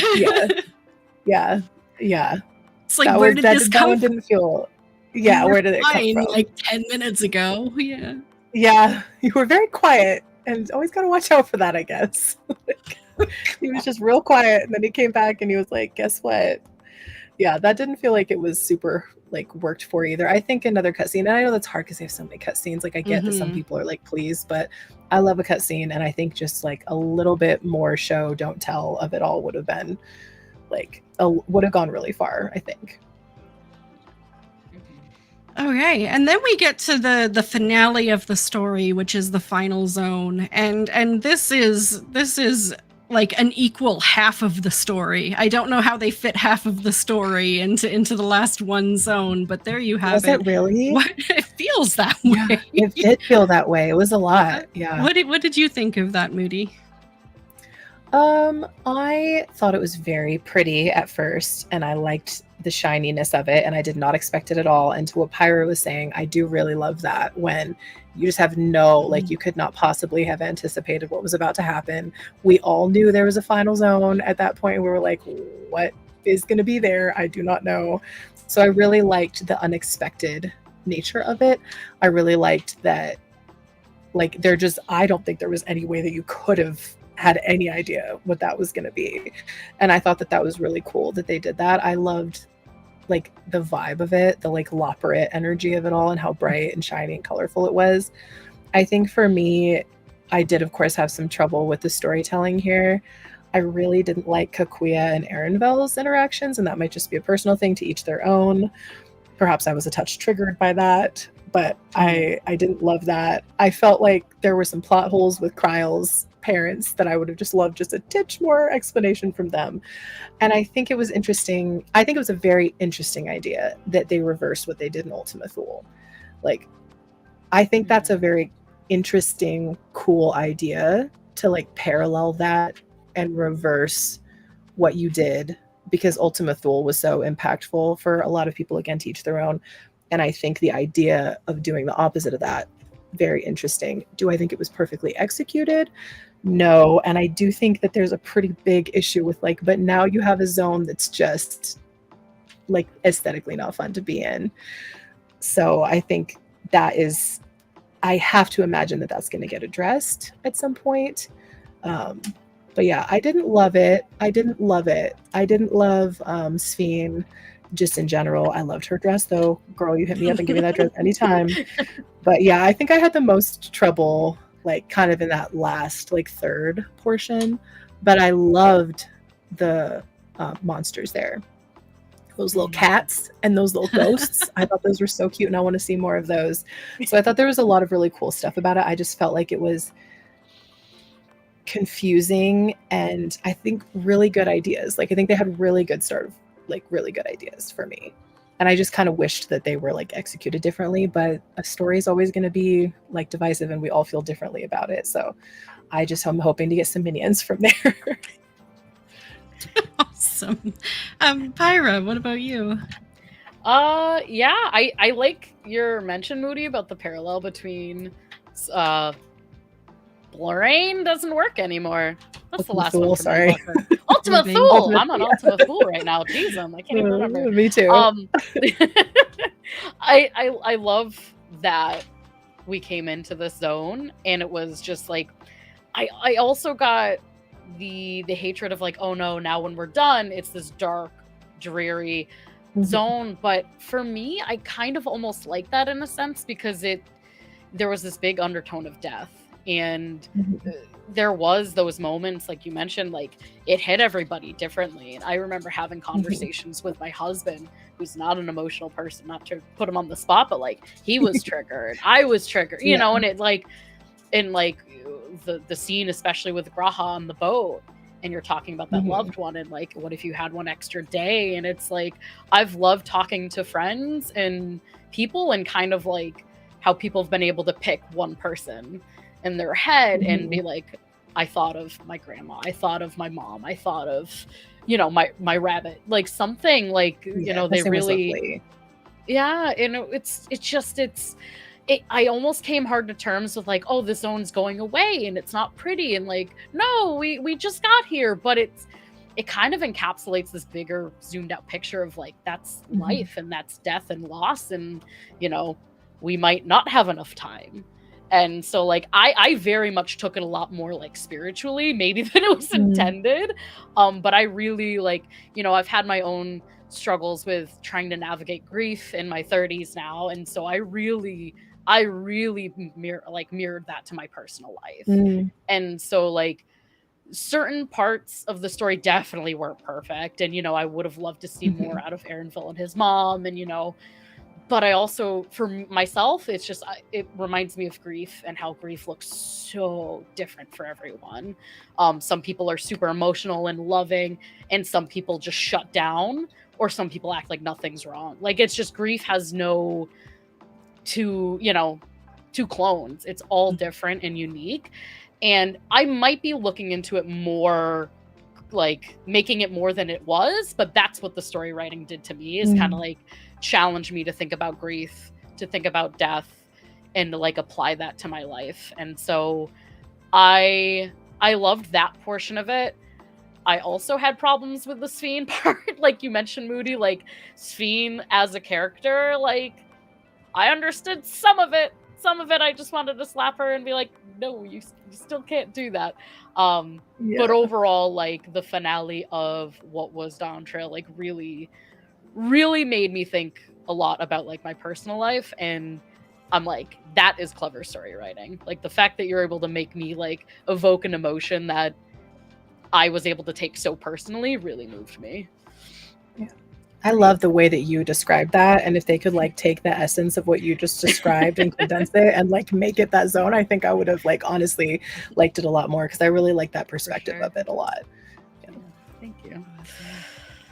It's like, where did this come from? Didn't feel. Yeah, where did it come from? Like 10 minutes ago. Yeah, you were very quiet, and always got to watch out for that, I guess. He was just real quiet, and then he came back and he was like, guess what? Yeah, that didn't feel like it was super like worked for either. I think another cutscene, and I know that's hard because they have so many cutscenes. Like, I get that some people are like, please, but I love a cutscene, and I think just like a little bit more show, don't tell of it all would have been like would have gone really far, I think. Okay, and then we get to the finale of the story, which is the final zone, and this is like an equal half of the story. I don't know how they fit half of the story into the last one zone, but there you have it. Was it really? It feels that way. It did feel that way. It was a lot. Yeah. What did you think of that, Moody? I thought it was very pretty at first, and I liked the shininess of it, and I did not expect it at all. And to what Pyra was saying, I do really love that when you just have you could not possibly have anticipated what was about to happen. We all knew there was a final zone at that point. We were like, what is going to be there? I do not know. So I really liked the unexpected nature of it. I really liked that, like, I don't think there was any way that you could have had any idea what that was going to be. And I thought that was really cool that they did that. I loved like the vibe of it, the like Loperate energy of it all, and how bright and shiny and colorful it was. I think for me, I did of course have some trouble with the storytelling here. I really didn't like Kakuya and Erenvel's interactions, and that might just be a personal thing, to each their own. Perhaps I was a touch triggered by that, but I didn't love that. I felt like there were some plot holes with Kryle's parents that I would have just loved just a titch more explanation from them. And I think it was interesting. I think it was a very interesting idea that they reversed what they did in Ultima Thule. Like, I think that's a very interesting, cool idea to like parallel that and reverse what you did, because Ultima Thule was so impactful for a lot of people. Again, to each their own. And I think the idea of doing the opposite of that, very interesting. Do I think it was perfectly executed? No. And I do think that there's a pretty big issue with like, but now you have a zone that's just like aesthetically not fun to be in. So I think I have to imagine that that's going to get addressed at some point. But yeah, I didn't love it. I didn't love Sphene just in general. I loved her dress though. Girl, you hit me up and give me that dress anytime. But yeah, I think I had the most trouble like kind of in that last like third portion, but I loved the monsters there. Those little cats and those little ghosts. I thought those were so cute, and I want to see more of those. So I thought there was a lot of really cool stuff about it. I just felt like it was confusing, and I think really good ideas. Like, I think they had really good really good ideas for me. And I just kind of wished that they were like executed differently, but a story is always going to be like divisive, and we all feel differently about it. So I'm hoping to get some minions from there. Awesome. Pyra, what about you? Yeah, I like your mention, Moody, about the parallel between Lorraine doesn't work anymore. That's the last one. Sorry. Ultimate Moving. Fool. I'm on Ultimate Fool right now. Jeez, I can't even remember. Me too. I love that we came into this zone and it was just like I also got the hatred of like, oh no, now when we're done, it's this dark, dreary zone. But for me, I kind of almost like that in a sense because there was this big undertone of death. And there was those moments, like you mentioned, like it hit everybody differently. And I remember having conversations with my husband, who's not an emotional person, not to put him on the spot, but like he was triggered, I was triggered, you know, and it like, and like the scene, especially with Graha on the boat, and you're talking about that loved one, and like, what if you had one extra day? And it's like, I've loved talking to friends and people and kind of like how people have been able to pick one person in their head and be like, I thought of my grandma, I thought of my mom, I thought of, you know, my rabbit, like something like, you know, they really, and I almost came hard to terms with like, oh, the zone's going away and it's not pretty, and like, no, we just got here, but it kind of encapsulates this bigger zoomed out picture of like, that's life and that's death and loss, and you know, we might not have enough time. And so like I very much took it a lot more like spiritually maybe than it was intended. But I really like, you know, I've had my own struggles with trying to navigate grief in my 30s now, and so I really mirrored that to my personal life. And so like certain parts of the story definitely weren't perfect, and you know, I would have loved to see more out of Aaronville and his mom, and you know, but I also, for myself, it's just, it reminds me of grief and how grief looks so different for everyone. Some people are super emotional and loving, and some people just shut down, or some people act like nothing's wrong. Like, it's just, grief has no two clones. It's all different and unique. And I might be looking into it more, like making it more than it was, but that's what the story writing did to me, is kind of like challenge me to think about grief, to think about death, and to like apply that to my life. And so I loved that portion of it. I also had problems with the Sphene part, like you mentioned, Moody, like Sphene as a character, like I understood some of it I just wanted to slap her and be like, no, you still can't do that. But overall, like the finale of what was Dawntrail, like really made me think a lot about like my personal life, and I'm like, that is clever story writing. Like the fact that you're able to make me like evoke an emotion that I was able to take so personally really moved me. I love the way that you described that, and if they could like take the essence of what you just described and condense it and like make it that zone, I think I would have like honestly liked it a lot more, because I really like that perspective of it a lot. Thank you.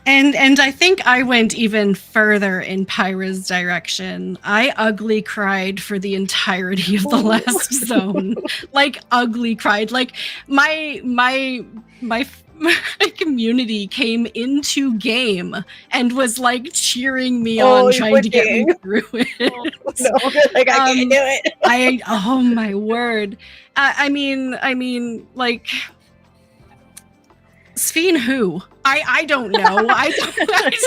And I think I went even further in Pyra's direction. I ugly cried for the entirety of the last zone. Like ugly cried. Like my community came into game and was like cheering me on, trying to get me through it. Like I can't do it. Oh my word. I mean, like Sphene who? I don't know. I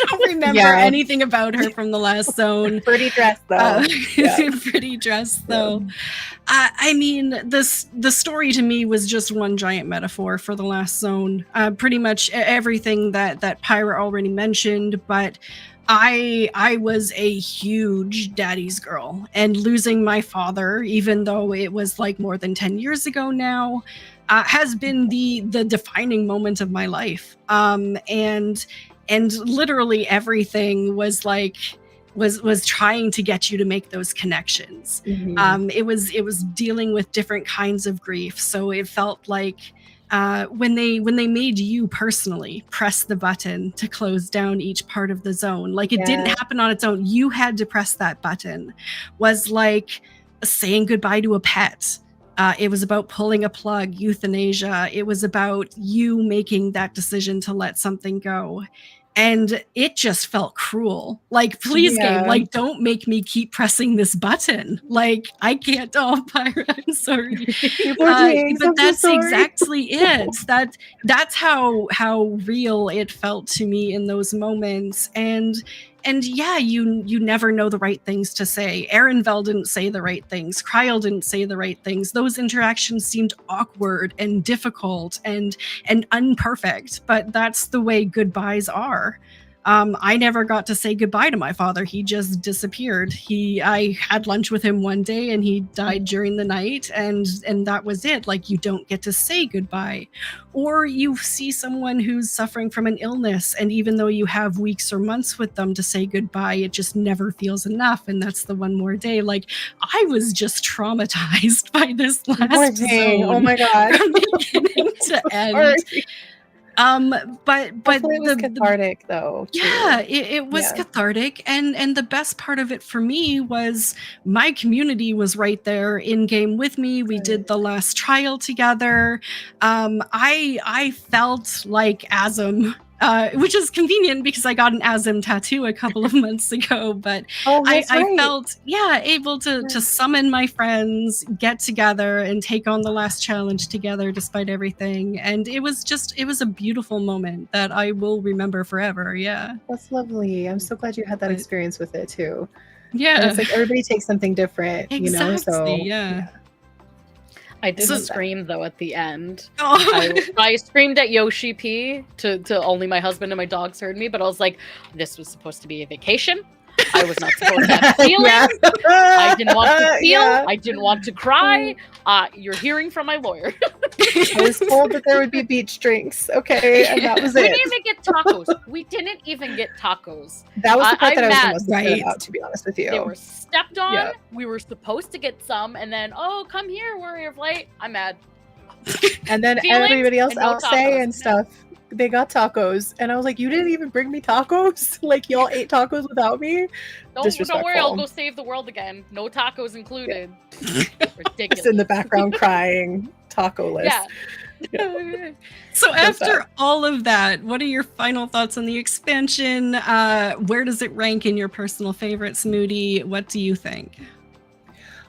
don't remember anything about her from the last zone. Pretty dressed though. Pretty dressed though. I mean, the story to me was just one giant metaphor for the last zone. Pretty much everything that Pyra already mentioned, but I was a huge daddy's girl, and losing my father, even though it was like more than 10 years ago now, has been the defining moment of my life. And literally everything was like was trying to get you to make those connections. It was dealing with different kinds of grief, so it felt like when they made you personally press the button to close down each part of the zone, like it didn't happen on its own. You had to press that button. Was like saying goodbye to a pet. It was about pulling a plug, euthanasia. It was about you making that decision to let something go. And it just felt cruel. Like, please, game, Yeah. like, don't make me keep pressing this button. Like, I can't. Oh, Pyra, I'm sorry. Poor Jinx, But I'm so that's sorry. exactly it. That's how real it felt to me in those moments. And yeah, you never know the right things to say. Erenvel didn't say the right things. Kryl didn't say the right things. Those interactions seemed awkward and difficult and unperfect, but that's the way goodbyes are. I never got to say goodbye to my father. He just disappeared. I had lunch with him one day and he died during the night, and that was it. Like, you don't get to say goodbye. Or you see someone who's suffering from an illness, and even though you have weeks or months with them to say goodbye, it just never feels enough, and that's the one more day. Like, I was just traumatized by this last zone. Oh my god. From beginning to end. Sorry. But Hopefully it was cathartic though. Too. Yeah, it was cathartic, and the best part of it for me was my community was right there in game with me. We did the last trial together. I felt like Azim. Which is convenient because I got an Azim tattoo a couple of months ago, but I felt, able to summon my friends, get together, and take on the last challenge together despite everything. And it was a beautiful moment that I will remember forever. Yeah. That's lovely. I'm so glad you had that experience with it too. Yeah. And it's like everybody takes something different, exactly, you know? So yeah. I didn't scream though at the end. Oh. I screamed at Yoshi P to only my husband and my dogs heard me, but I was like, this was supposed to be a vacation. I was not supposed to have feelings. I didn't want to feel. I didn't want to cry. You're hearing from my lawyer. I was told that there would be beach drinks. Okay, and that was it. We didn't even get tacos. We didn't even get tacos. That was the part that I was the most upset about, to be honest with you. They were stepped on. Yeah. We were supposed to get some, and then, oh, come here, Warrior of Light. I'm mad. And then everybody else, Eorzea and stuff, they got tacos, and I was like, you didn't even bring me tacos? Like, y'all ate tacos without me? Don't worry, I'll go save the world again. No tacos included. Yeah. Ridiculous. Just in the background crying, taco list. Yeah. So after all of that, what are your final thoughts on the expansion? Where does it rank in your personal favorites, Moody? What do you think?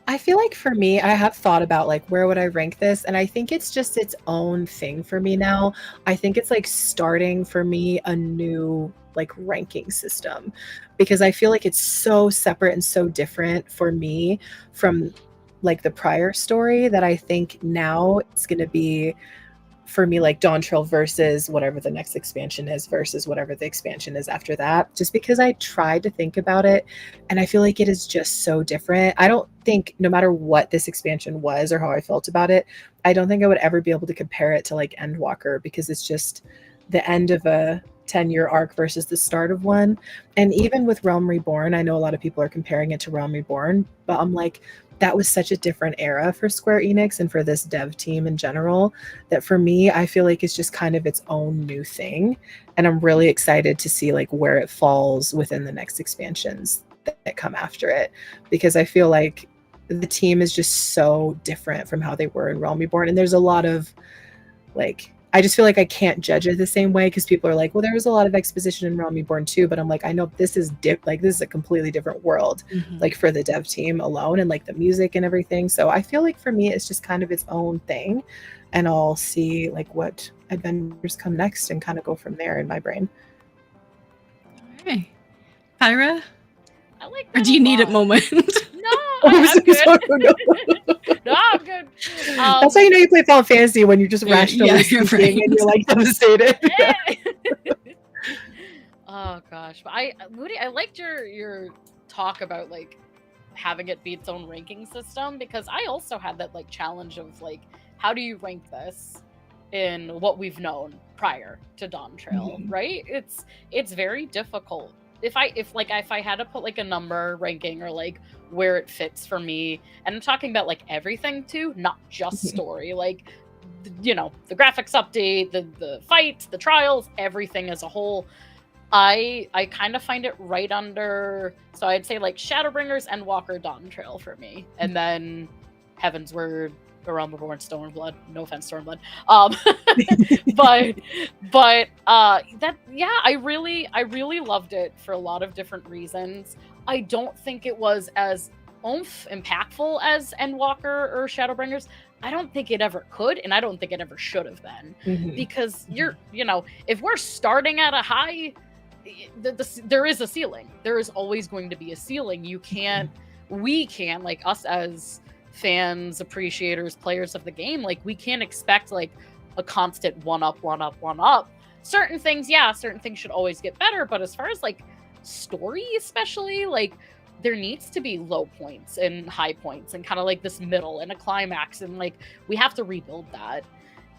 I feel like for me, I have thought about like where would I rank this, and I think it's just its own thing for me now. I think it's like starting for me a new like ranking system, because I feel like it's so separate and so different for me from like the prior story that I think now it's going to be for me like Dawntrail versus whatever the next expansion is versus whatever the expansion is after that, just because I tried to think about it and I feel like it is just so different. I don't think, no matter what this expansion was or how I felt about it, I don't think I would ever be able to compare it to like Endwalker, because it's just the end of a 10-year arc versus the start of one. And even with Realm Reborn, I know a lot of people are comparing it to Realm Reborn, but I'm like, that was such a different era for Square Enix and for this dev team in general, that for me, I feel like it's just kind of its own new thing. And I'm really excited to see like where it falls within the next expansions that come after it, because I feel like the team is just so different from how they were in Realm Reborn. And there's a lot of like, I just feel like I can't judge it the same way, because people are like, well, there was a lot of exposition in Realm Reborn too, but I'm like, I know this is this is a completely different world, like for the dev team alone, and like the music and everything. So I feel like for me, it's just kind of its own thing, and I'll see like what adventures come next and kind of go from there in my brain. Okay, Pyra, I like. Or do you need a moment? No, I'm good. No, I'm good. That's how you know you play Final Fantasy, when you're just rationally speaking and you're like devastated. Oh gosh, but Moody, I liked your talk about like having it be its own ranking system, because I also had that like challenge of like, how do you rank this in what we've known prior to Dawntrail, right? It's very difficult. If I had to put like a number ranking or like where it fits for me, and I'm talking about like everything too, not just story, like, you know, the graphics update, the fights, the trials, everything as a whole, I kind of find it right under, so I'd say like Shadowbringers, Endwalker, Dawntrail for me, and then Heaven's Word, A Realm Reborn Stormblood. No offense, Stormblood. But that, yeah, I really loved it for a lot of different reasons. I don't think it was as impactful as Endwalker or Shadowbringers. I don't think it ever could, and I don't think it ever should have been, because if we're starting at a high, there is a ceiling. There is always going to be a ceiling. We can, like, us as fans, appreciators, players of the game, like, we can't expect like a constant one up. Certain things should always get better, but as far as like story especially, like, there needs to be low points and high points and kind of like this middle and a climax, and like we have to rebuild that.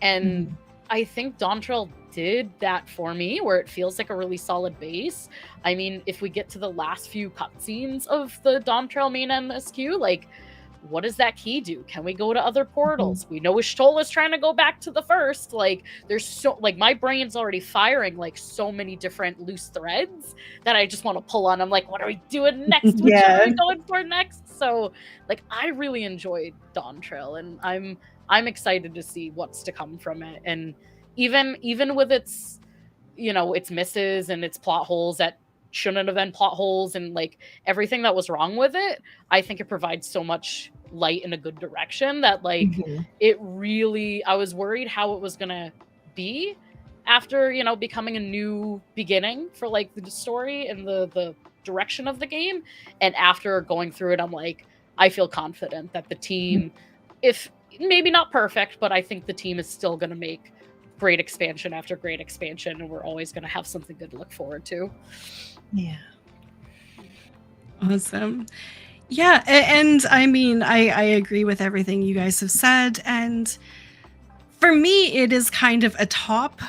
And I think Dawntrail did that for me, where it feels like a really solid base. I mean, if we get to the last few cutscenes of the Dawntrail main MSQ, like, what does that key do? Can we go to other portals? We know Ishtola's trying to go back to the first. Like, there's so, like, my brain's already firing like so many different loose threads that I just want to pull on. I'm like, what are we doing next? What are we going for next? So, like, I really enjoyed Dawntrail, and I'm excited to see what's to come from it. And even with its, its misses and its plot holes that shouldn't have been plot holes, and like everything that was wrong with it, I think it provides so much light in a good direction that, like, it really, I was worried how it was gonna be after, becoming a new beginning for like the story and the direction of the game. And after going through it, I'm like, I feel confident that the team, if maybe not perfect, but I think the team is still gonna make great expansion after great expansion, and we're always gonna have something good to look forward to. Yeah. Awesome. Yeah, and I mean, I agree with everything you guys have said, and for me, it is kind of a top,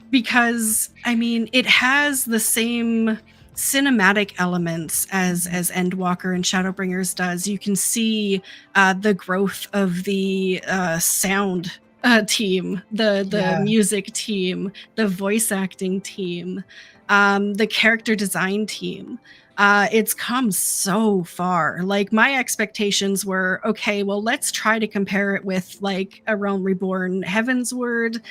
because I mean, it has the same cinematic elements as Endwalker and Shadowbringers does. You can see the growth of the sound team, the music team, the voice acting team, the character design team. It's come so far. Like, my expectations were, okay, well, let's try to compare it with like A Realm Reborn, Heavensward,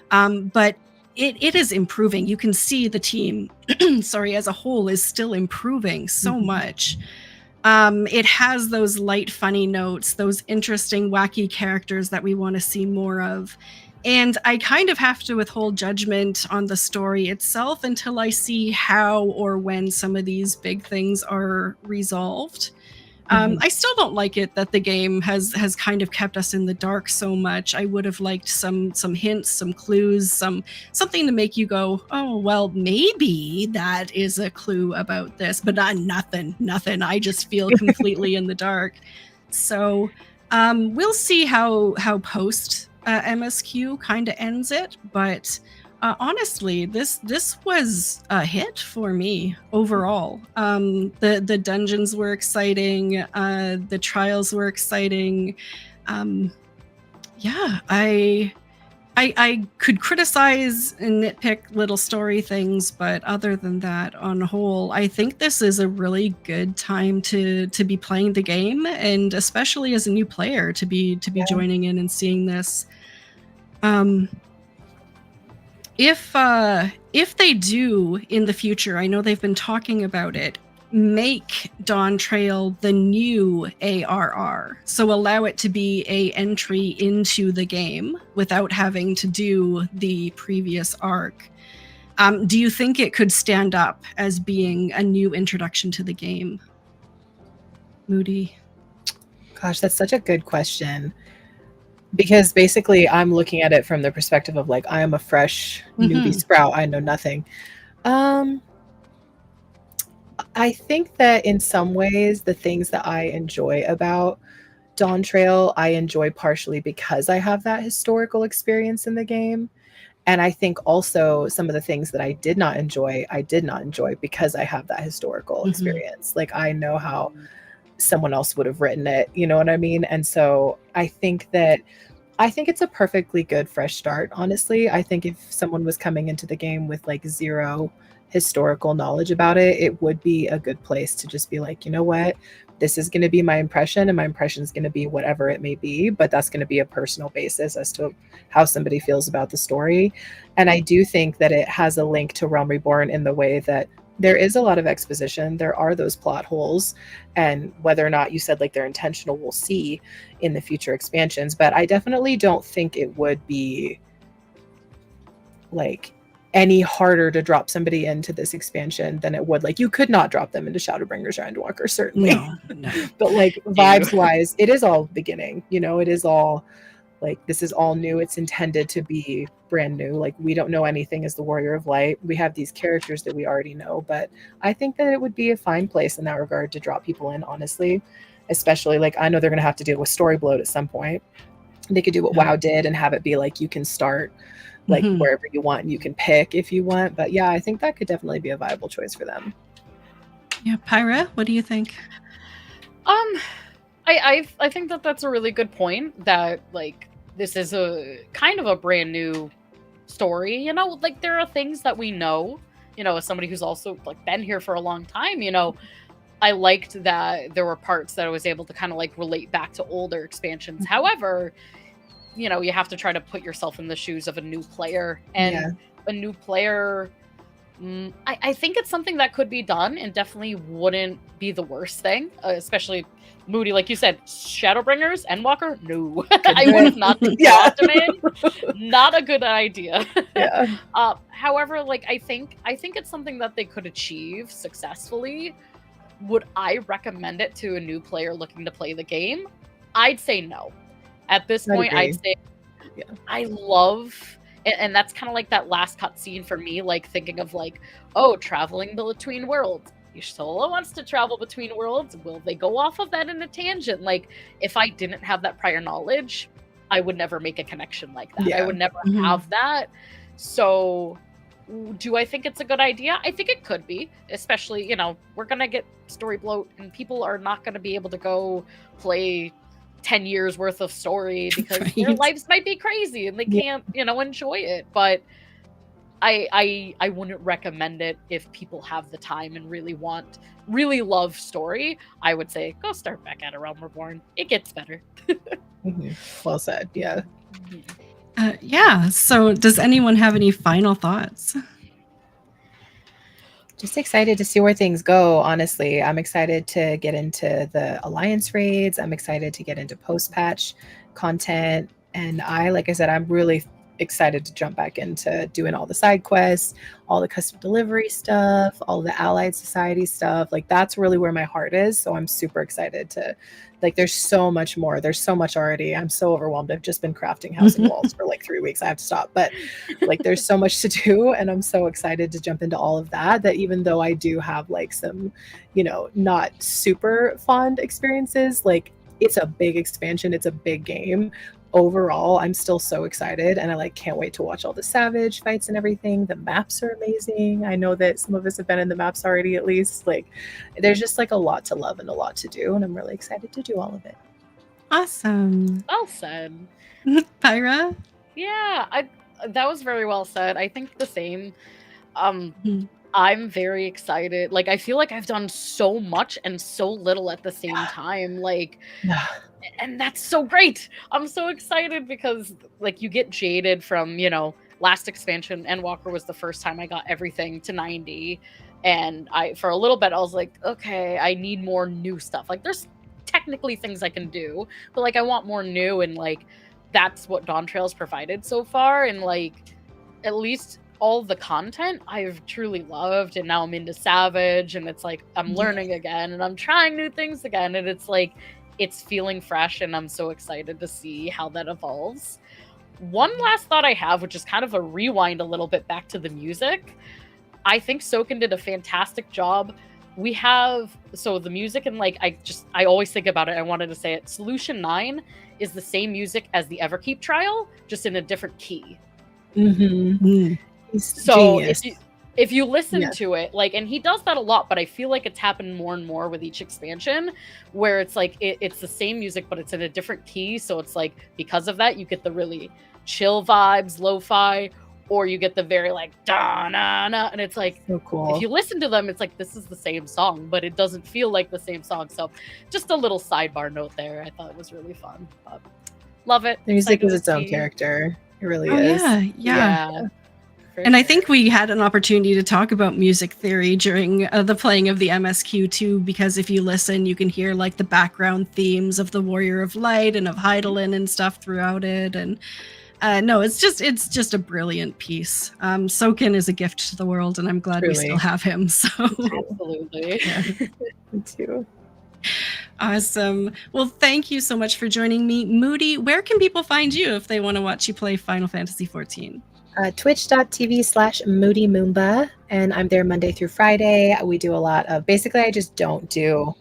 but it is improving. You can see the team, sorry, as a whole is still improving so much. It has those light, funny notes, those interesting, wacky characters that we want to see more of. And I kind of have to withhold judgment on the story itself until I see how or when some of these big things are resolved. I still don't like it that the game has kind of kept us in the dark so much. I would have liked some hints, some clues, something to make you go, oh, well, maybe that is a clue about this, but nothing. I just feel completely in the dark. So we'll see how post MSQ kind of ends it, but honestly, this was a hit for me overall. The dungeons were exciting, the trials were exciting. Yeah, I could criticize and nitpick little story things, but other than that, on the whole, I think this is a really good time to be playing the game, and especially as a new player to be joining in and seeing this. If they do in the future, I know they've been talking about it, make Dawntrail the new ARR. So allow it to be a entry into the game without having to do the previous arc. Do you think it could stand up as being a new introduction to the game? Moody? Gosh, that's such a good question. Because basically I'm looking at it from the perspective of like, I am a fresh newbie sprout. I know nothing. I think that in some ways, the things that I enjoy about Dawntrail, I enjoy partially because I have that historical experience in the game. And I think also some of the things that I did not enjoy because I have that historical experience. Like, I know how someone else would have written it, you know what I mean? And so I think it's a perfectly good fresh start, honestly. I think if someone was coming into the game with like zero historical knowledge about it, it would be a good place to just be like, you know what, this is going to be my impression, and my impression is going to be whatever it may be, but that's going to be a personal basis as to how somebody feels about the story. And I do think that it has a link to Realm Reborn in the way that there is a lot of exposition, there are those plot holes, and whether or not you said like they're intentional, we'll see in the future expansions. But I definitely don't think it would be like any harder to drop somebody into this expansion than it would, like, you could not drop them into Shadowbringers or Endwalker, certainly. No. But like vibes wise, it is all beginning, you know, it is all like, this is all new, it's intended to be brand new. Like, we don't know anything as the Warrior of Light, we have these characters that we already know, but I think that it would be a fine place in that regard to drop people in, honestly. Especially, like, I know they're going to have to deal with story bloat at some point. They could do what WoW did and have it be like, you can start like wherever you want, and you can pick if you want. But yeah, I think that could definitely be a viable choice for them. Yeah, Pyra, what do you think? I think that that's a really good point, that like this is a kind of a brand new story, you know, like there are things that we know, you know, as somebody who's also like been here for a long time, you know, I liked that there were parts that I was able to kind of like relate back to older expansions. However, you know, you have to try to put yourself in the shoes of a new player, and a new player, I think it's something that could be done and definitely wouldn't be the worst thing, especially Moody, like you said, Shadowbringers, Endwalker, no. I would have not dropped him in. Not a good idea. Yeah. However, like I think it's something that they could achieve successfully. Would I recommend it to a new player looking to play the game? I'd say no. At this point, I'd say I love, and that's kind of like that last cutscene for me, like thinking of like, oh, traveling between worlds. Your solo wants to travel between worlds. Will they go off of that in a tangent? Like, if I didn't have that prior knowledge, I would never make a connection like that. I would never have that. So, do I think it's a good idea? I think it could be, especially, you know, we're going to get story bloat, and people are not going to be able to go play 10 years worth of story because their lives might be crazy and they can't, you know, enjoy it. But I wouldn't recommend it if people have the time and really love story. I would say go start back at A Realm Reborn. It gets better. Well said. Yeah. Yeah. So does anyone have any final thoughts? Just excited to see where things go, honestly. I'm excited to get into the Alliance raids. I'm excited to get into post-patch content. And like I said, I'm really excited to jump back into doing all the side quests, all the custom delivery stuff, all the Allied Society stuff. Like, that's really where my heart is. So I'm super excited to, like, there's so much more. There's so much already. I'm so overwhelmed. I've just been crafting housing walls for like 3 weeks. I have to stop. But like, there's so much to do. And I'm so excited to jump into all of that, that even though I do have like some, you know, not super fond experiences, like, it's a big expansion. It's a big game. Overall, I'm still so excited, and I like can't wait to watch all the Savage fights and everything. The maps are amazing. I know that some of us have been in the maps already, at least. Like, there's just like a lot to love and a lot to do, and I'm really excited to do all of it. Awesome. Well said. Pyra? Yeah, that was very well said. I think the same. I'm very excited. Like, I feel like I've done so much and so little at the same time. Like, and that's so great. I'm so excited because, like, you get jaded from, you know, last expansion. Endwalker was the first time I got everything to 90. And for a little bit, I was like, okay, I need more new stuff. Like, there's technically things I can do, but, like, I want more new. And, like, that's what Dawntrail's provided so far. And, like, at least all the content I've truly loved, and now I'm into Savage, and it's like I'm learning again, and I'm trying new things again, and it's like it's feeling fresh, and I'm so excited to see how that evolves. One last thought I have, which is kind of a rewind a little bit back to the music. I think Soken did a fantastic job. We have, so the music, and like I always think about it, I wanted to say it, Solution 9 is the same music as the Everkeep trial, just in a different key. So if you listen to it, like, and he does that a lot, but I feel like it's happened more and more with each expansion, where it's like it's the same music, but it's in a different key. So it's like, because of that, you get the really chill vibes, lo-fi, or you get the very like da-na-na, and it's like, So cool. if you listen to them, it's like this is the same song, but it doesn't feel like the same song. So just a little sidebar note there. I thought it was really fun. But love it. The music is Excited its to own see. character. It really Oh, is. yeah. For And I sure. think we had an opportunity to talk about music theory during the playing of the MSQ too, because if you listen, you can hear like the background themes of the Warrior of Light and of Heidelin and stuff throughout it. And no, it's just a brilliant piece. Soken is a gift to the world, and I'm glad we Truly. still have him. So Absolutely. Me too. awesome. Well, thank you so much for joining me. Moody, where can people find you if they want to watch you play Final Fantasy XIV? Twitch.tv/Moody Moomba, and I'm there Monday through Friday. We do a lot of, basically I just don't do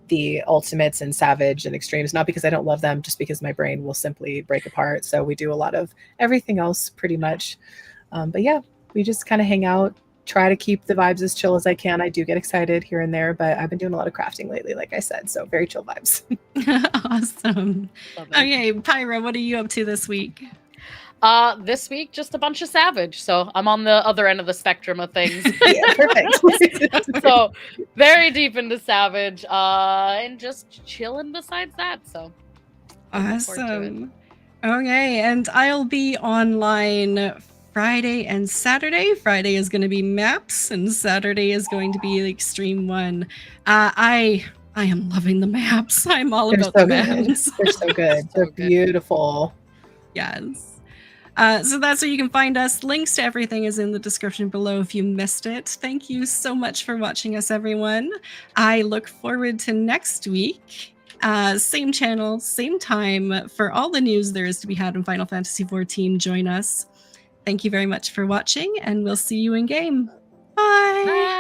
the ultimates and savage and extremes, not because I don't love them, just because my brain will simply break apart. So we do a lot of everything else pretty much. But yeah, we just kind of hang out, try to keep the vibes as chill as I can. I do get excited here and there, but I've been doing a lot of crafting lately, like I said, so very chill vibes. Awesome. Love it. Okay, Pyra, what are you up to this week? This week, just a bunch of Savage. So I'm on the other end of the spectrum of things. Yeah, perfect. So very deep into Savage, and just chilling besides that. So looking forward to it. Awesome. Okay, and I'll be online Friday and Saturday. Friday is going to be maps, and Saturday is going to be the Extreme One. I am loving the maps. I'm all They're about so the good. maps. They're so good. So They're good. beautiful. Yes. So that's where you can find us. Links to everything is in the description below if you missed it. Thank you so much for watching us, everyone. I look forward to next week. Same channel, same time. For all the news there is to be had in Final Fantasy XIV, join us. Thank you very much for watching, and we'll see you in game. Bye. Bye.